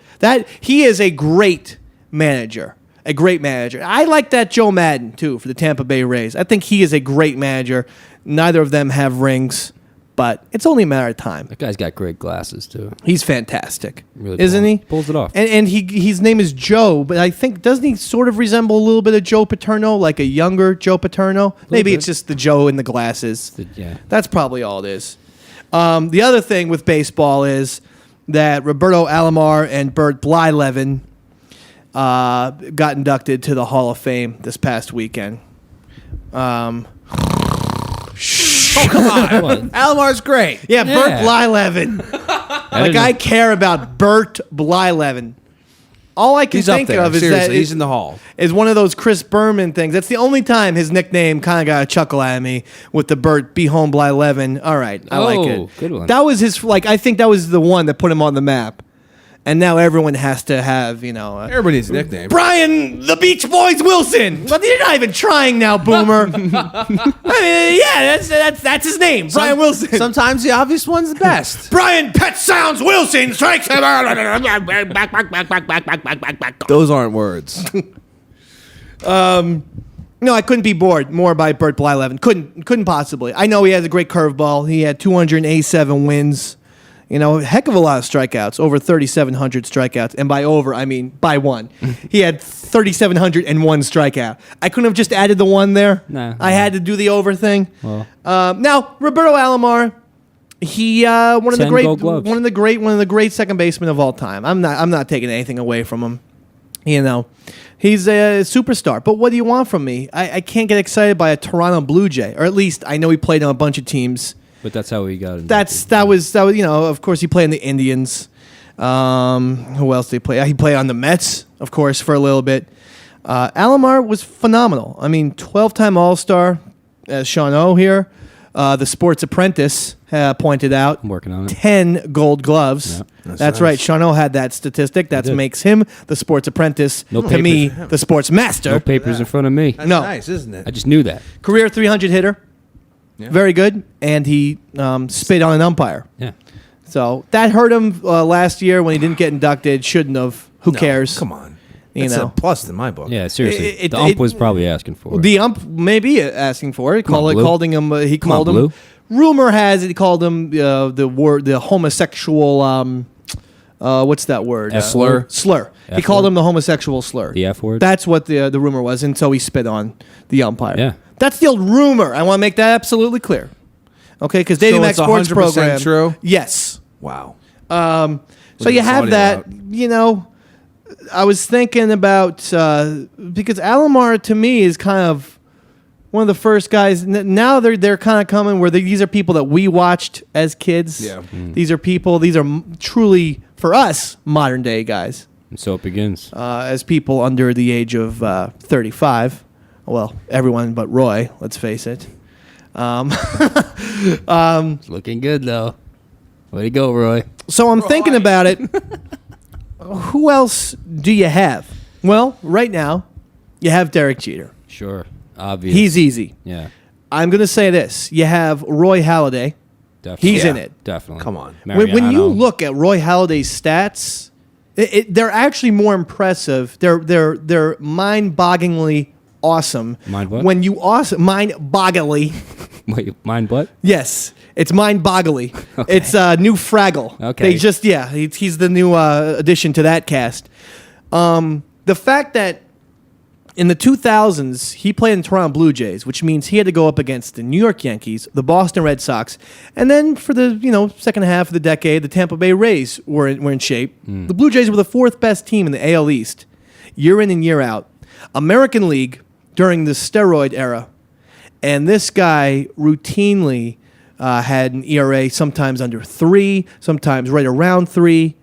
He is a great manager. A great manager. I like that Joe Madden, too, for the Tampa Bay Rays. I think he is a great manager. Neither of them have rings, but it's only a matter of time. That guy's got great glasses too. He's fantastic, Really isn't he? pulls it off. And his name is Joe, but I think, doesn't he sort of resemble a little bit of Joe Paterno, like a younger Joe Paterno? Maybe bit. it's just the Joe in the glasses. Yeah. That's probably all it is. The other thing with baseball is that Roberto Alomar and Bert Blyleven got inducted to the Hall of Fame this past weekend. Alomar's great. Yeah, Bert Yeah. Blyleven. I care about Bert Blyleven. All I can He's up think there. of is Seriously, that he's in the hall. is one of those Chris Berman things. That's the only time his nickname kind of got a chuckle at me with the Bert Be Home Blyleven. All right, I like Oh, it. good one. That was his. I think that was the one that put him on the map. And now everyone has to have, Everybody needs a nickname. Brian the Beach Boys Wilson. Well, you're not even trying now, Boomer. That's his name, Brian Wilson. Sometimes the obvious one's the best. Brian Pet Sounds Wilson strikes him. Those aren't words. No, I couldn't be bored more by Bert Blyleven. Couldn't possibly. I know he has a great curveball. He had 287 wins. Heck of a lot of strikeouts, over 3,700 strikeouts. And by over, I mean by one. He had 3,701 strikeout. I couldn't have just added the one there. Nah. I had to do the over thing. Well. Now, Roberto Alomar, he one of 10 Gold Gloves. the great second basemen of all time. I'm not taking anything away from him. He's a superstar. But what do you want from me? I can't get excited by a Toronto Blue Jay, or at least I know he played on a bunch of teams. But that's how he got it. That was of course he played in the Indians. Who else did he play? He played on the Mets, of course, for a little bit. Alomar was phenomenal. I mean, 12-time All-Star, as Sean O here. The Sports Apprentice pointed out. I'm working on it. 10 Gold Gloves. Yeah. That's nice. right. Sean O had that statistic. That did. makes him the Sports Apprentice. No to papers. me, the Sports Master. No papers in front of me. That's No. nice, isn't it? I just knew that. Career 300 hitter. Yeah. Very good. And he spit on an umpire. Yeah. So that hurt him last year when he didn't get inducted. Shouldn't have. Who No, cares? Come on. You It's know. a plus in my book. Yeah, seriously. It- the ump it- was probably asking for it. The ump may be asking for it. Come on, Blue. Calling him. He Come on, called him. Blue. Rumor has it he called him the homosexual. What's that word? Slur? Slur. He F called word? him the homosexual slur. The F word? That's what the rumor was, and so he spit on the umpire. Yeah. That's the old rumor. I want to make that absolutely clear. Okay, because Davey So Mac it's Sports 100% Program. true? Yes. Wow. So Look you at this have audio that. out. I was thinking about because Alomar to me is kind of one of the first guys. Now they're kind of coming where these are people that we watched as kids. Yeah. These are people. These are truly for us modern day guys. And so it begins. As people under the age of 35, Well, everyone but Roy, let's face it. It's looking good, though. Way to go, Roy. So I'm thinking about it. Who else do you have? Well, right now, you have Derek Jeter. Sure. Obvious. He's easy. Yeah. I'm going to say this. You have Roy Halladay. Definitely. He's in it. Definitely. Come on. When you Mariano. look at Roy Halladay's stats, they're actually more impressive. They're mind-bogglingly awesome. Mind what? When you mind-bogglingly. Wait, mind what? Yes, it's mind-boggly. Okay. It's new Fraggle. Okay. They just he's the new addition to that cast. The fact that in the 2000s he played in Toronto Blue Jays, which means he had to go up against the New York Yankees, the Boston Red Sox, and then for the second half of the decade, the Tampa Bay Rays were in shape. The Blue Jays were the fourth best team in the AL East, year in and year out. American League during the steroid era. And this guy routinely had an ERA sometimes under 3, sometimes right around 3.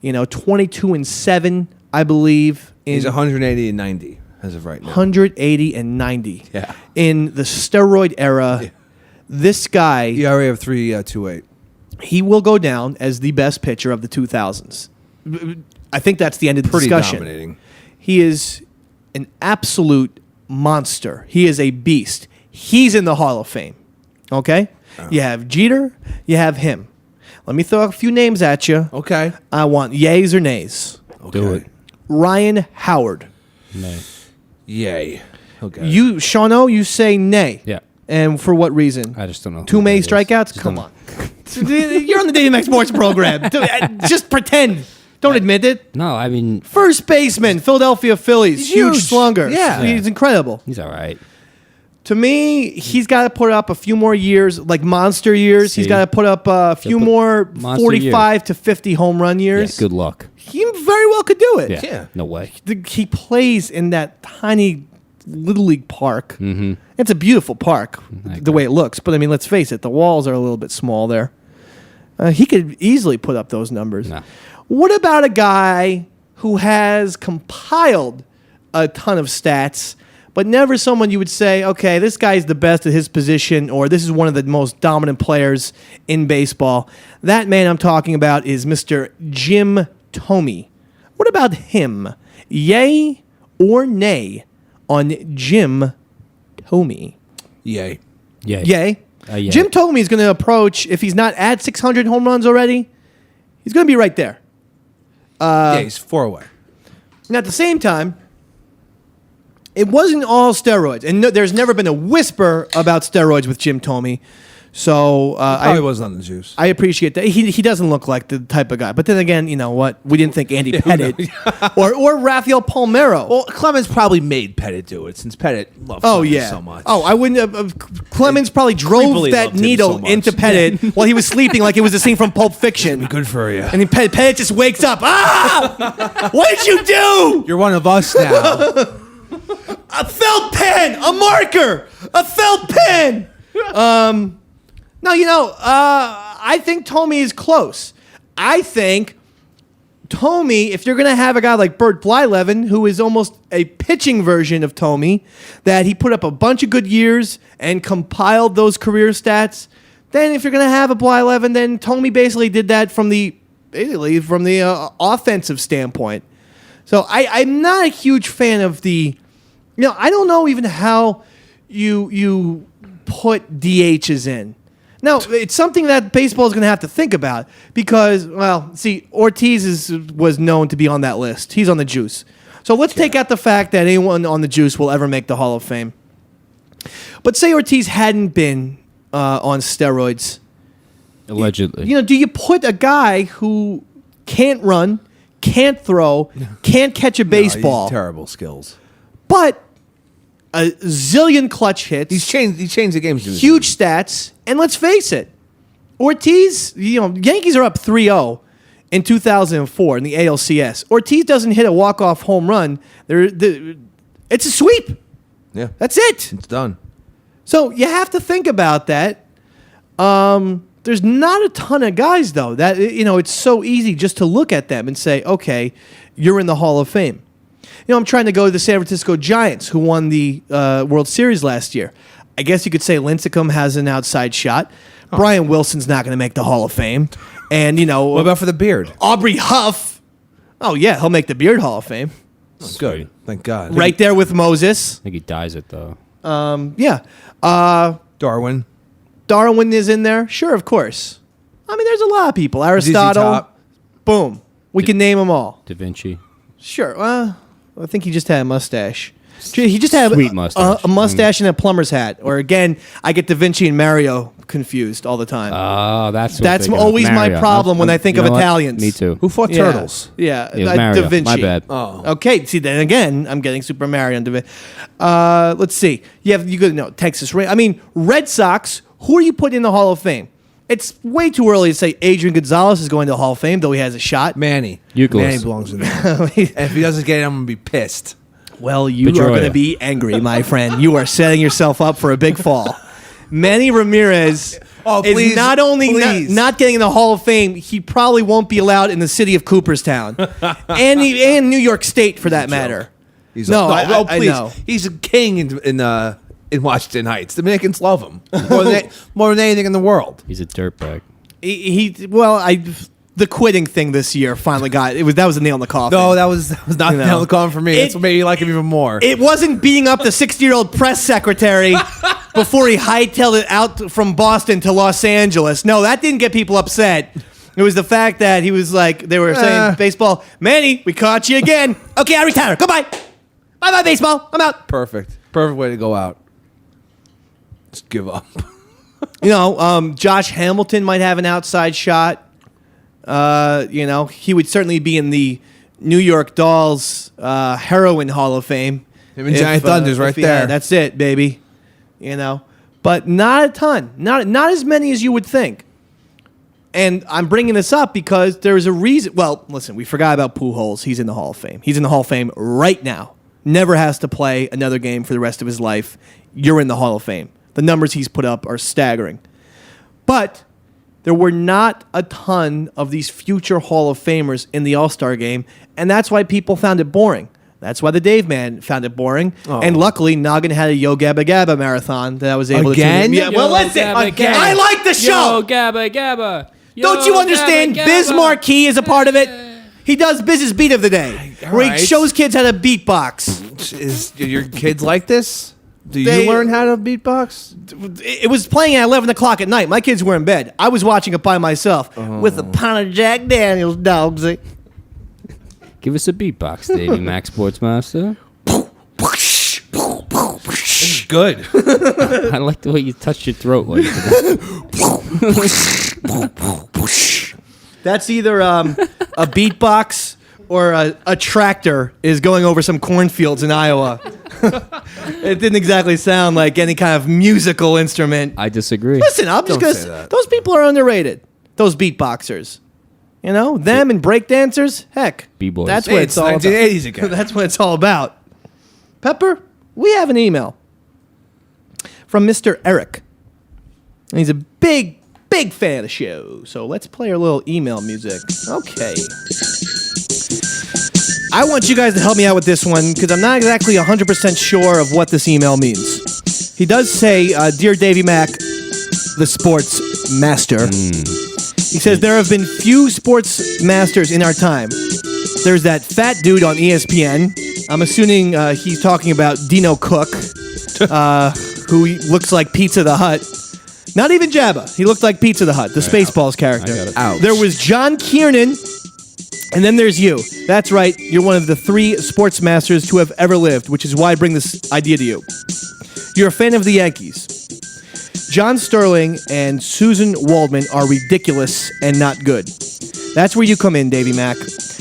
22-7, I believe. He's 180 and 90 as of right now. 180 and 90. Yeah. In the steroid era, this guy, ERA of 3.28. he will go down as the best pitcher of the 2000s. I think that's the end of the Pretty discussion. dominating. He is an absolute monster. He is a beast. He's in the Hall of Fame. Okay? You have Jeter. You have him. Let me throw a few names at you. Okay. I want yays or nays. Do it. Ryan Howard. Nay. Yay. Okay. You, Shauno, you say nay. Yeah. And for what reason? I just don't know. Too who many that is. strikeouts? Just Come don't on. You're on the Daily Max Sports program. Just pretend. Don't admit it. know. No, I mean, First baseman, Philadelphia Phillies. He's Huge huge. slunger. Yeah. He's incredible. he's all right. To me, he's got to put up a few more years, like monster years. He's See? got to put up a few put more monster 45 to 50 home run Yeah, years. good luck. He very well could do it. Yeah. Yeah. No way. He plays in that tiny Little League park. Mm-hmm. It's a beautiful park, the way it looks. But, I mean, let's face it, the walls are a little bit small there. He could easily put up those numbers. No. What about a guy who has compiled a ton of stats, but never someone you would say, okay, this guy's the best at his position, or this is one of the most dominant players in baseball? That man I'm talking about is Mr. Jim Thome. What about him? Yay or nay on Jim Thome? Yay. Yeah. Yay. Yeah. Jim Thome is going to approach, if he's not at 600 home runs already, he's going to be right there. Yeah, he's 4 away. And at the same time, it wasn't all steroids. And there's never been a whisper about steroids with Jim Thome. So Probably wasn't on the juice. I appreciate that. He doesn't look like the type of guy. But then again, you know what? We didn't think Andy Pettit or Rafael Palmeiro. Well, Clemens probably made Pettit do it since Pettit loved Oh Clemens yeah. so much. Oh, I wouldn't have. Clemens probably drove creepily that loved him needle so much. into Pettit while he was sleeping, like it was a scene from Pulp Fiction. Good for you. And then Pettit just wakes up. Ah! What did you do? You're one of us now. A felt pen, a marker, a felt pen. No, I think Thome is close. I think Thome, if you're going to have a guy like Bert Blyleven, who is almost a pitching version of Thome, that he put up a bunch of good years and compiled those career stats, then if you're going to have a Blyleven, then Thome basically did that from the offensive standpoint. So I'm not a huge fan of the... I don't know even how you put DHs in. Now, it's something that baseball is going to have to think about because, Ortiz was known to be on that list. He's on the juice. So let's take out the fact that anyone on the juice will ever make the Hall of Fame. But say Ortiz hadn't been on steroids. Allegedly. Do you put a guy who can't run, can't throw, can't catch a baseball, He's terrible skills. but a zillion clutch hits, He changed the game. huge stats, and let's face it, Ortiz, Yankees are up 3-0 in 2004 in the ALCS. Ortiz doesn't hit a walk-off home run. It's a sweep. Yeah, That's it. it's done. So you have to think about that. There's not a ton of guys, though, that, it's so easy just to look at them and say, okay, you're in the Hall of Fame. I'm trying to go to the San Francisco Giants, who won the World Series last year. I guess you could say Lincecum has an outside shot. Brian Wilson's not going to make the Hall of Fame. And, What about for the beard? Aubrey Huff. Oh, yeah, he'll make the Beard Hall of Fame. Good. Thank God. Right there with Moses. I think he dies it though. Yeah. Darwin. Darwin is in there. Sure, of course. I mean, there's a lot of people. ZZ Aristotle. Top. Boom. We can name them all. Da Vinci. Sure. I think he just had a mustache. He just had Sweet mustache. a mustache and a plumber's hat. Or again, I get Da Vinci and Mario confused all the time. Oh, that's always my problem when I think of Italians. Me too. Who fought Yeah. turtles? Yeah, It was Mario. Da Vinci. My bad. Oh. Okay, see, then again, I'm getting Super Mario and Da Vinci. Let's see. You go no Texas. I mean, Red Sox. Who are you putting in the Hall of Fame? It's way too early to say Adrian Gonzalez is going to the Hall of Fame, though he has a shot. Manny. Euclid. Manny belongs in there. And if he doesn't get it, I'm going to be pissed. Well, you Pedroia. are going to be angry, my friend. You are setting yourself up for a big fall. Manny Ramirez please, is not only please. not getting in the Hall of Fame, he probably won't be allowed in the city of Cooperstown and New York State, for that matter. He's I please. know. He's a king in Washington Heights. Dominicans love him more than anything in the world. He's a dirtbag. The quitting thing this year finally got it. That was a nail in the coffin. No, that was not You know. nail the coffin for me. That's what made me like him even more. It wasn't beating up the 60-year-old press secretary before he hightailed it out from Boston to Los Angeles. No, that didn't get people upset. It was the fact that he was like, they were saying, baseball, Manny, we caught you again. Okay, I retire. Goodbye. Bye-bye, baseball. I'm out. Perfect way to go out. Just give up. Josh Hamilton might have an outside shot. He would certainly be in the New York Dolls Heroin Hall of Fame. Him and Giant Thunder's right there. That's it, baby. But not a ton. Not as many as you would think. And I'm bringing this up because there's a reason. Well, listen, we forgot about Pujols. He's in the Hall of Fame. He's in the Hall of Fame right now. Never has to play another game for the rest of his life. You're in the Hall of Fame. The numbers he's put up are staggering. But there were not a ton of these future Hall of Famers in the All-Star game, and that's why people found it boring. That's why the Dave Man found it boring. Oh. And luckily, Noggin had a Yo Gabba Gabba marathon that I was able Again? to tune in. Yeah, well, Yo, listen, Gabba, Gabba. I like the show. Yo, Gabba, Gabba. Yo, Don't you understand? Gabba, Gabba. Biz Marquis is a part of it. He does Biz's Beat of the Day, All where he right. shows kids how to beatbox. Is your kids like this? Do you They- learn how to beatbox? It was playing at 11 o'clock at night. My kids were in bed. I was watching it by myself with a pound of Jack Daniels, dogsy. Give us a beatbox, Davey Mac Sportsmaster. It's good. I like the way you touch your throat like that. That's either a beatbox or a tractor is going over some cornfields in Iowa. It didn't exactly sound like any kind of musical instrument. I disagree. Listen, I'm just Don't going say to that. those people are underrated. Those beatboxers. Them and breakdancers, heck. B-boys. That's Hey, what it's it's all about. 1980s again. That's what it's all about. Pepper, we have an email from Mr. Eric. And he's a big fan of the show. So let's play our little email music. Okay. I want you guys to help me out with this one because I'm not exactly 100% sure of what this email means. He does say, Dear Davey Mac, the sports master. He says, there have been few sports masters in our time. There's that fat dude on ESPN. I'm assuming he's talking about Dino Cook, who looks like Pizza the Hut. Not even Jabba. He looked like Pizza the Hut, the Spaceballs character. I got it. Ouch. There was John Kiernan, and then there's you. That's right. You're one of the 3 sports masters to have ever lived, which is why I bring this idea to you. You're a fan of the Yankees. John Sterling and Susan Waldman are ridiculous and not good. That's where you come in, Davey Mac.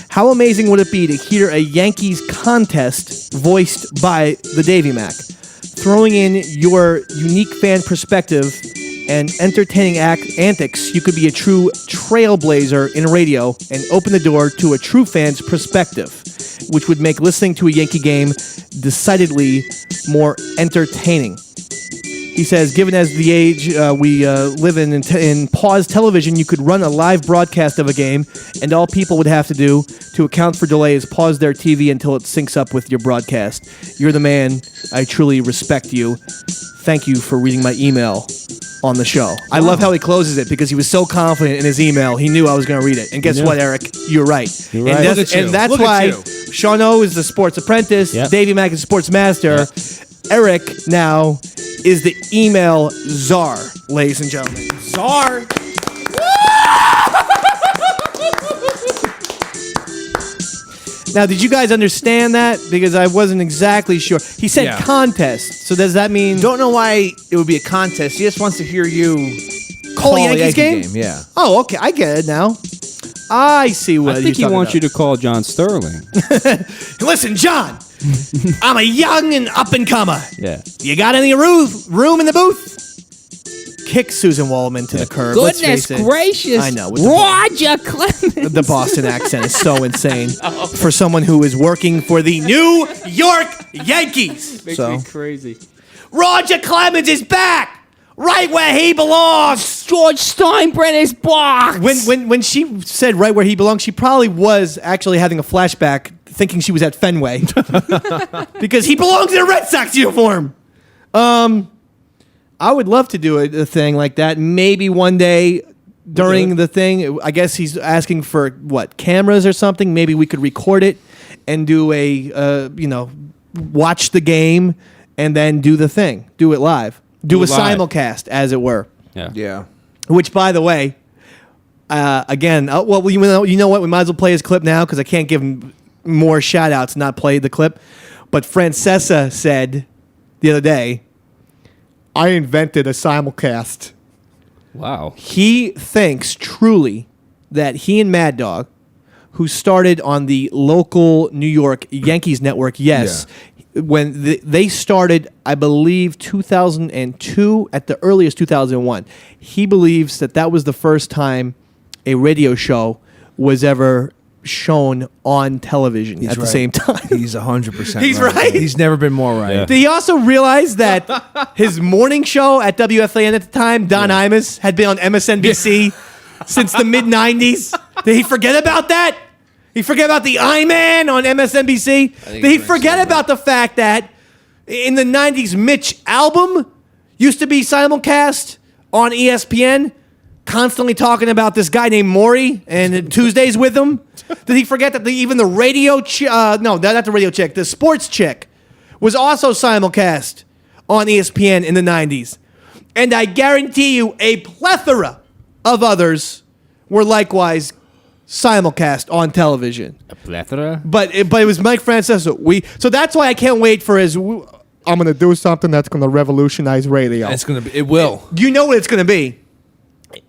How amazing would it be to hear a Yankees contest voiced by the Davey Mac? Throwing in your unique fan perspective and entertaining antics, you could be a true trailblazer in radio and open the door to a true fan's perspective, which would make listening to a Yankee game decidedly more entertaining. He says, given as the age we live in pause television, you could run a live broadcast of a game, and all people would have to do to account for delay is pause their TV until it syncs up with your broadcast. You're the man. I truly respect you. Thank you for reading my email on the show. I love how he closes it because he was so confident in his email, he knew I was going to read it. And guess what, Eric? You're right. You're right. And that's why Sean O is the sports apprentice, Davey Mack is sports master. Eric now is the email czar, ladies and gentlemen. Czar. Now, did you guys understand that? Because I wasn't exactly sure. He said contest, so does that mean... Don't know why it would be a contest. He just wants to hear you call the Yankees game? Yeah. Oh, okay. I get it now. I see what I think he wants you to call John Sterling. Listen, John, I'm a young and up-and-comer. Yeah. You got any room in the booth? Kick Susan Waldman to the curb. Let's Goodness face it. gracious. I know. Roger Clemens. The Boston accent is so insane for someone who is working for the New York Yankees. Makes me crazy. Roger Clemens is back, right where he belongs. George Steinbrenner's box. When she said right where he belongs, she probably was actually having a flashback, thinking she was at Fenway because he belongs in a Red Sox uniform. I would love to do a thing like that. Maybe one day during the thing, I guess he's asking for cameras or something. Maybe we could record it and do watch the game and then do the thing, do it live, do a live. simulcast, as it were. Yeah. Which, by the way, again, you know what? We might as well play his clip now because I can't give him more shout outs, not play the clip. But Francesa said the other day, I invented a simulcast. Wow. He thinks truly that he and Mad Dog, who started on the local New York Yankees network, when they started, I believe, 2002, at the earliest 2001, he believes that was the first time a radio show was ever shown on television at the same time. He's 100% He's right. He's never been more right. Yeah. Did he also realize that his morning show at WFAN at the time, Don Imus, had been on MSNBC since the mid-90s? Did he forget about that? He forget about the I-Man on MSNBC? Did he forget about the fact that in the 90s, Mitch album used to be simulcast on ESPN, constantly talking about this guy named Maury and Tuesdays with him? Did he forget that even the radio not the radio chick, the sports chick was also simulcast on ESPN in the 90s? And I guarantee you a plethora of others were likewise simulcast on television. A plethora? But it was Mike Francesa. So that's why I can't wait for his... I'm going to do something that's going to revolutionize radio. It will. You know what it's going to be.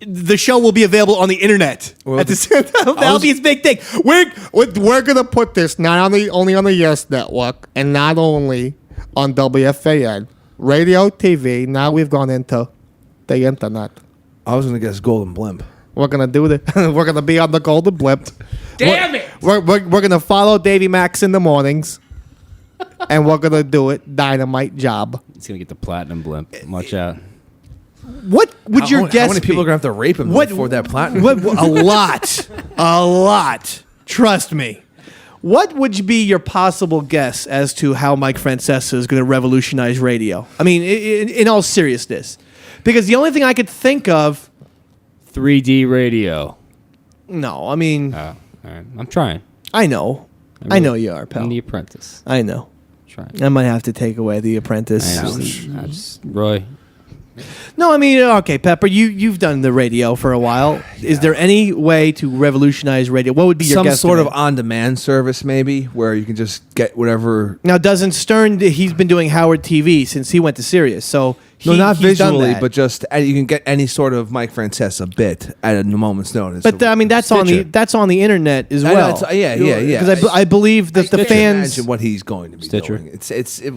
The show will be available on the internet. Well, that'll be his big thing. We're gonna put this not only on the Yes Network and not only on WFAN, radio, TV. Now we've gone into the internet. I was gonna guess Golden Blimp. We're gonna do the. We're gonna be on the Golden Blimp. Damn it! We're gonna follow Davey Max in the mornings, and we're gonna do it dynamite job. He's going to get the platinum blimp. Watch out. What would your guess How many people be? are gonna have to rape him before that platinum? A lot. Trust me. What would be your possible guess as to how Mike Francesa is going to revolutionize radio? I mean, in all seriousness, because the only thing I could think of. 3D radio. No, I mean. Oh, all right. I'm trying. I know. I know you are, pal. I'm the apprentice. I know. Trying. I might have to take away The Apprentice. Roy. No, I mean, okay, Pepper, you've done the radio for a while. Yeah. Is there any way to revolutionize radio? What would be your guess? Some sort of on-demand service, maybe, where you can just get whatever. Now, doesn't Stern? He's been doing Howard TV since he went to Sirius, so not he's visually, done that. but just you can get any sort of Mike Francesa bit at a moment's notice. But I mean, that's on the internet as well. Yeah. Because I believe that the fans. Imagine what he's going to be doing. It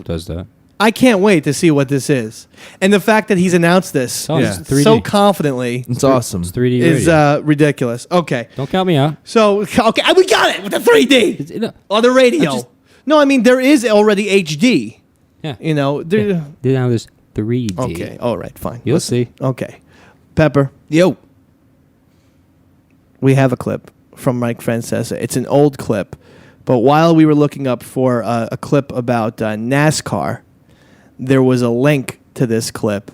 does that. I can't wait to see what this is, and the fact that he's announced this so confidently. It's awesome. It's 3D is ridiculous. Okay, don't count me out. So okay, we got it with the 3D on the radio. No, I mean there is already HD. Yeah, you know now there's 3D. Okay. All right. Fine. You'll see. Okay. Pepper, Yo. we have a clip from Mike Francesa. It's an old clip, but while we were looking up for a clip about NASCAR, there was a link to this clip,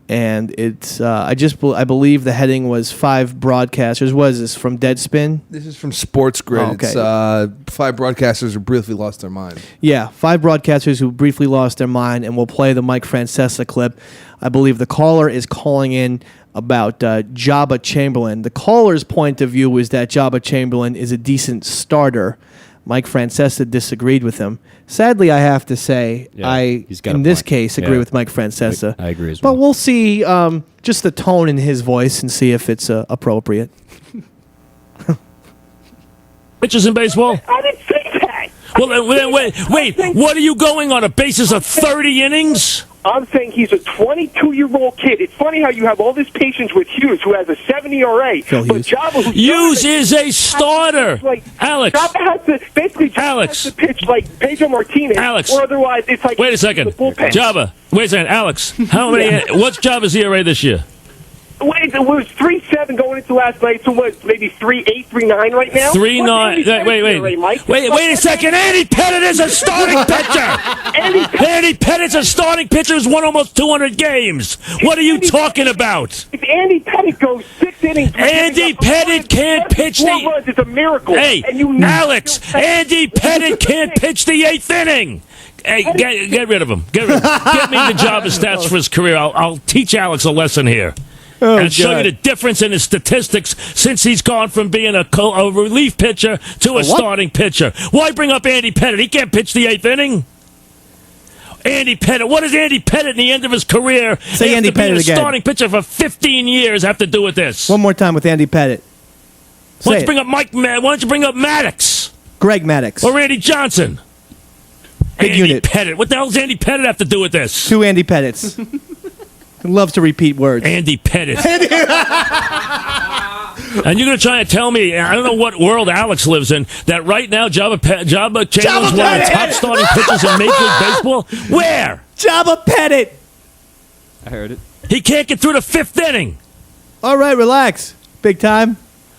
and it's I believe the heading was 5 broadcasters. What is this from Deadspin? This is from Sports Grid. Oh, okay. It's 5 broadcasters who briefly lost their mind. Yeah, 5 broadcasters who briefly lost their mind, and we'll play the Mike Francesa clip. I believe the caller is calling in about Jabba Chamberlain. The caller's point of view is that Jabba Chamberlain is a decent starter. Mike Francesa disagreed with him. Sadly, I have to say, Yeah, he's got in a this point. case, agree Yeah. with Mike Francesa. I agree as But well. we'll see just the tone in his voice and see if it's appropriate. Pitches in baseball? I didn't say that. Well, then, wait. What are you going on a basis of 30 innings? I'm saying he's a 22-year-old kid. It's funny how you have all this patience with Hughes, who has a 70 ERA. Phil But Hughes. Jabba, who's Hughes starting, is a starter. like, Alex. Jabba has to basically Alex. has to pitch like Pedro Martinez, Alex. or otherwise it's like Wait a second. the bullpen. Jabba. Wait a second. Alex, how many? What's Jabba's ERA this year? Wait, it was 3.7 going into last night, so what? Maybe 3.8, 3.9 right now. 3.9. What's Andy Pettit's ERA, Mike? Wait a second. Andy Pettit is a starting pitcher. Andy Pettit's a starting pitcher who's won almost 200 games. What are you talking about? If Andy Pettit goes 6 innings, Andy Pettit can't pitch 4 the. runs, it's a miracle. Hey, and you Alex, Andy Pettit can't pitch the 8th inning. Hey, get rid of him. Get rid of him. Get me the Jabba stats for his career. I'll teach Alex a lesson here. And show you the difference in his statistics since he's gone from being a relief pitcher to a starting pitcher. Why bring up Andy Pettit? He can't pitch the 8th inning. Andy Pettit. What does Andy Pettit in the end of his career Say Andy after being Pettit a again. starting pitcher for 15 years have to do with this? One more time with Andy Pettit. Why don't Say you bring up Why don't you bring up Maddox Greg Maddox. or Randy Johnson? Big Andy unit. Pettit. What the hell does Andy Pettit have to do with this? 2 Andy Pettits. Loves to repeat words. Andy Pettit. And you're going to try and tell me, I don't know what world Alex lives in, that right now Jabba Chamberlain's one of the top starting pitchers in Major League Baseball? Where? Jabba Pettit. I heard it. He can't get through the 5th inning. All right, relax. Big time.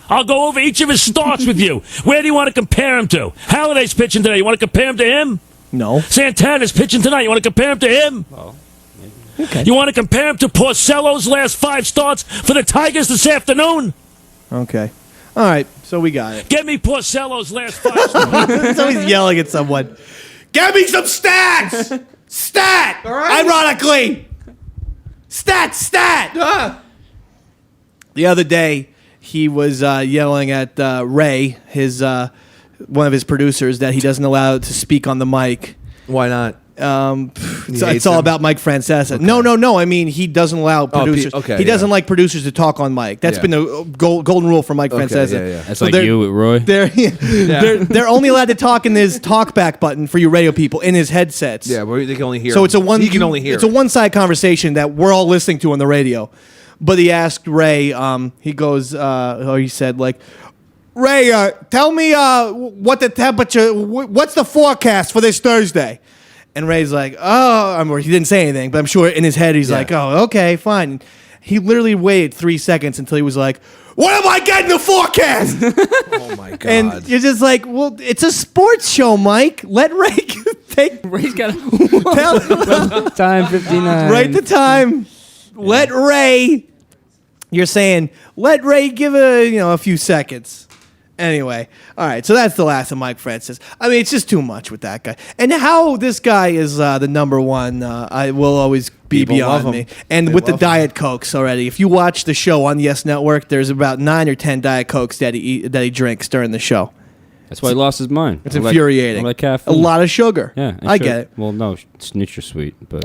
I'll go over each of his starts with you. Where do you want to compare him to? Halliday's pitching today. You want to compare him to him? No. Santana's pitching tonight. You want to compare him to him? Okay. You want to compare him to Porcello's last 5 starts for the Tigers this afternoon? Okay. All right. So we got it. Get me Porcello's last 5 starts. So he's yelling at someone. Get me some stats. Stat. All right. Ironically. Stat. The other day, he was yelling at Ray, his one of his producers, that he doesn't allow to speak on the mic. Why not? It's all about Mike Francesa. Okay. No. I mean, he doesn't allow producers. He doesn't like producers to talk on mic. That's been the golden rule for Mike Francesa. Yeah. That's so like you with Roy. They're only allowed to talk in his talkback button for you radio people in his headsets. Yeah, where they can only hear. So it's a one. He can only hear. It's a one-side conversation that we're all listening to on the radio. But he asked Ray. He goes. He said like, Ray, tell me what the temperature. What's the forecast for this Thursday? And Ray's like, he didn't say anything, but I'm sure in his head he's like, oh, okay, fine. He literally waited 3 seconds until he was like, what am I getting the forecast? Oh my god! And you're just like, well, it's a sports show, Mike. Let Ray take. Ray's got Tell, time 59. write the time. Let Ray. You're saying let Ray give a few seconds. Anyway, all right. So that's the last of Mike Francis. I mean, it's just too much with that guy. And how this guy is the number one, I will always be People love beyond him. me. And They with the love him. Diet Cokes already. If you watch the show on Yes Network, there's about 9 or 10 Diet Cokes that he drinks during the show. That's why he lost his mind. It's infuriating. Like a caffeine. lot of sugar. Yeah, I sure. get it. Well, no, it's NutraSweet, but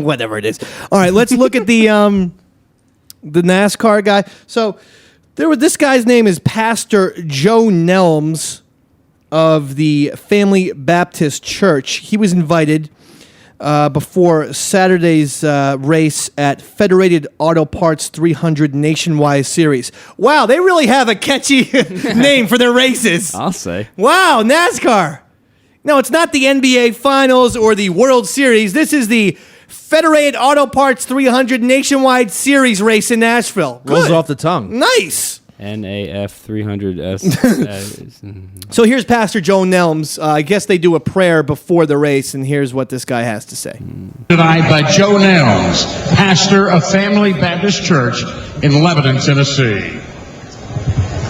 Whatever it is. All right, let's look at the NASCAR guy. So this guy's name is Pastor Joe Nelms of the Family Baptist Church. He was invited before Saturday's race at Federated Auto Parts 300 Nationwide Series. Wow, they really have a catchy name for their races. I'll say. Wow, NASCAR. No, it's not the NBA Finals or the World Series. This is the Federated Auto Parts 300 Nationwide Series race in Nashville. Rolls Good. off the tongue. Nice. NAF 300S. So here's Pastor Joe Nelms. I guess they do a prayer before the race, and here's what this guy has to say. Tonight by Joe Nelms, pastor of Family Baptist Church in Lebanon, Tennessee.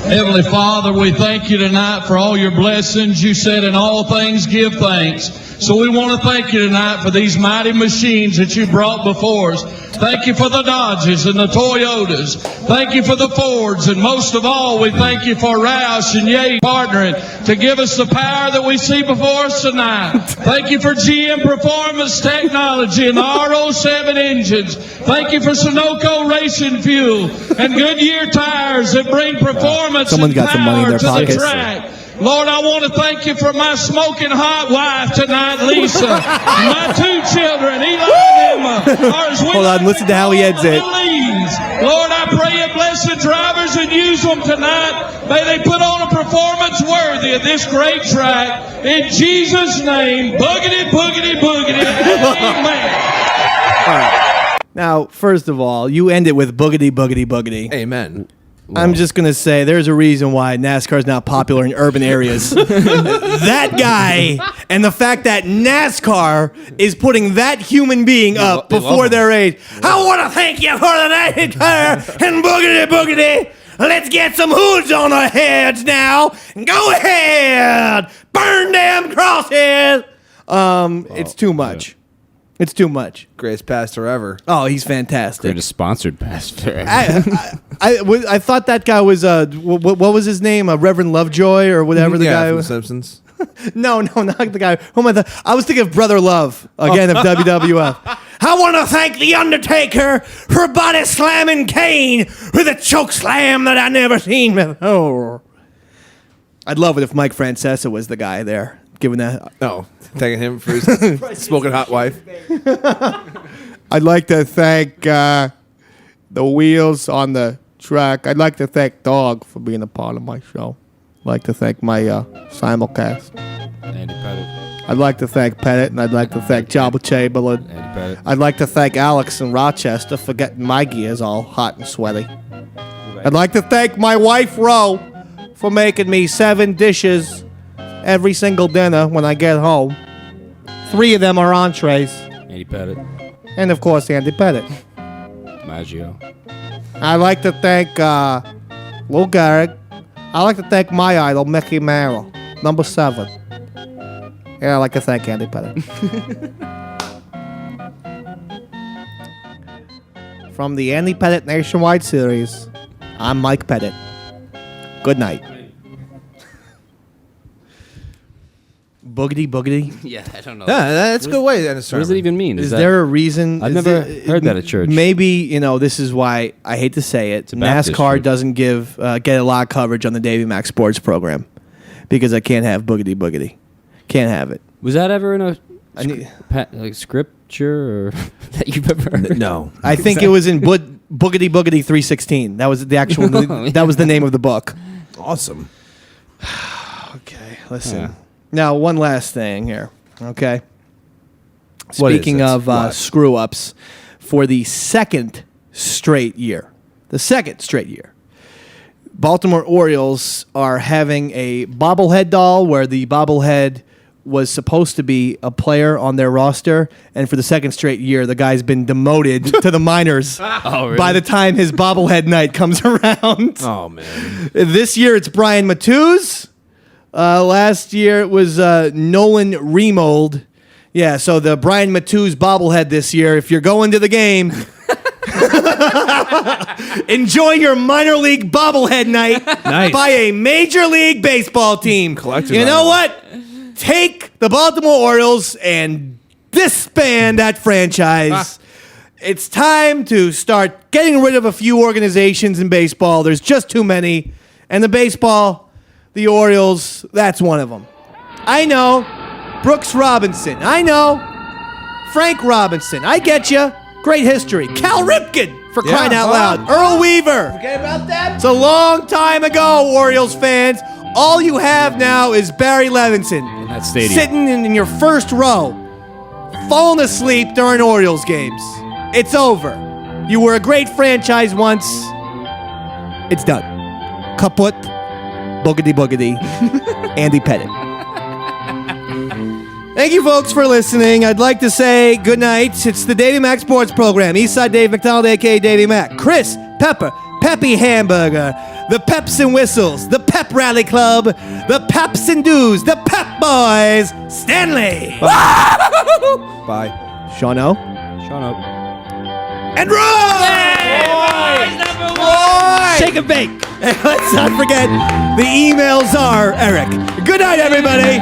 Heavenly Father, we thank you tonight for all your blessings. You said in all things give thanks. So we want to thank you tonight for these mighty machines that you brought before us. Thank you for the Dodges and the Toyotas. Thank you for the Fords. And most of all, we thank you for Roush and Yates partnering to give us the power that we see before us tonight. Thank you for GM Performance Technology and the R07 engines. Thank you for Sunoco Racing Fuel and Goodyear tires that bring performance Someone's and got some money in power their to the pockets. track. Lord, I want to thank you for my smoking hot wife tonight, Lisa. My two children, Eli and Emma, are as we Hold on, listen to how he ends it. Lord, I pray you bless the drivers and use them tonight. May they put on a performance worthy of this great track. In Jesus' name, boogity, boogity, boogity. Amen. All right. Now, first of all, you end it with boogity, boogity, boogity. Amen. I'm just going to say there's a reason why NASCAR is not popular in urban areas. That guy and the fact that NASCAR is putting that human being up they love before him. their age. I want to thank you for the NASCAR and boogity, boogity. Let's get some hoods on our heads now. Go ahead. Burn them crosses. It's too much. It's too much. Greatest pastor ever. Oh, he's fantastic. Greatest sponsored pastor. I thought that guy was what was his name? Reverend Lovejoy or whatever the guy from was. The Simpsons. No, not the guy. Who am I? I was thinking of Brother Love again of WWF. I want to thank the Undertaker for body slamming Kane with a choke slam that I never seen before. I'd love it if Mike Francesa was the guy there giving that. Oh, thanking him for his smoking hot wife. I'd like to thank the wheels on the track. I'd like to thank Dog for being a part of my show. I'd like to thank my simulcast. Andy Pettit. I'd like to thank Pettit, and I'd like to thank Jabba Chamberlain. Andy Pettit. I'd like to thank Alex in Rochester for getting my gears all hot and sweaty. I'd like to thank my wife, Ro, for making me 7 dishes every single dinner when I get home. 3 of them are entrees. Andy Pettit. And, of course, Andy Pettit. Maggio. I'd like to thank Lou Gehrig. I'd like to thank my idol, Mickey Mantle, number 7. And I'd like to thank Andy Pettit. From the Andy Pettit Nationwide Series, I'm Mike Pettit. Good night. Boogity, boogity. Yeah, I don't know. Yeah, that's a good way to end a What sermon. does it even mean? Is there a reason? I've is never there- heard that at church. Maybe, this is why I hate to say it. a Baptist NASCAR church. doesn't get a lot of coverage on the Davey Max Sports program because I can't have boogity boogity. Can't have it. Was that ever in a I scripture or that you've ever heard? No. I think it was in Boogity Boogity 316. That was the actual. That was the name of the book. Awesome. Okay, listen. Yeah. Now, one last thing here. Okay. What is Speaking it? of What? screw ups, for the second straight year, Baltimore Orioles are having a bobblehead doll where the bobblehead was supposed to be a player on their roster, and for the second straight year, the guy's been demoted to the minors really? by the time his bobblehead night comes around. Oh, man. This year, it's Brian Matuz. Last year, it was Nolan Remold. Yeah, so the Brian Matuz bobblehead this year, if you're going to the game, enjoy your minor league bobblehead night Nice. by a Major League Baseball team. Collective You know item. what? Take the Baltimore Orioles and disband that franchise. It's time to start getting rid of a few organizations in baseball. There's just too many. And the Orioles, that's one of them. I know. Brooks Robinson. I know. Frank Robinson. I get you. Great history. Cal Ripken, for crying out loud. Earl Weaver. Forget about that. It's a long time ago, Orioles fans. All you have now is Barry Levinson. In that stadium. Sitting in your first row. fallen asleep during Orioles games. It's over. You were a great franchise once. It's done. Kaput. Boogity boogity. Andy Pettit. Thank you, folks, for listening. I'd like to say good night. It's the Davey Mac Sports Program. Eastside Dave McDonald, a.k.a. Davey Mac. Chris, Pepper, Peppy Hamburger, the Peps and Whistles, the Pep Rally Club, the Peps and Doos, the Pep Boys, Stanley. Bye. Shauno. And Roy! Shake and bake. And let's not forget, the emails are Eric. Good night, everybody.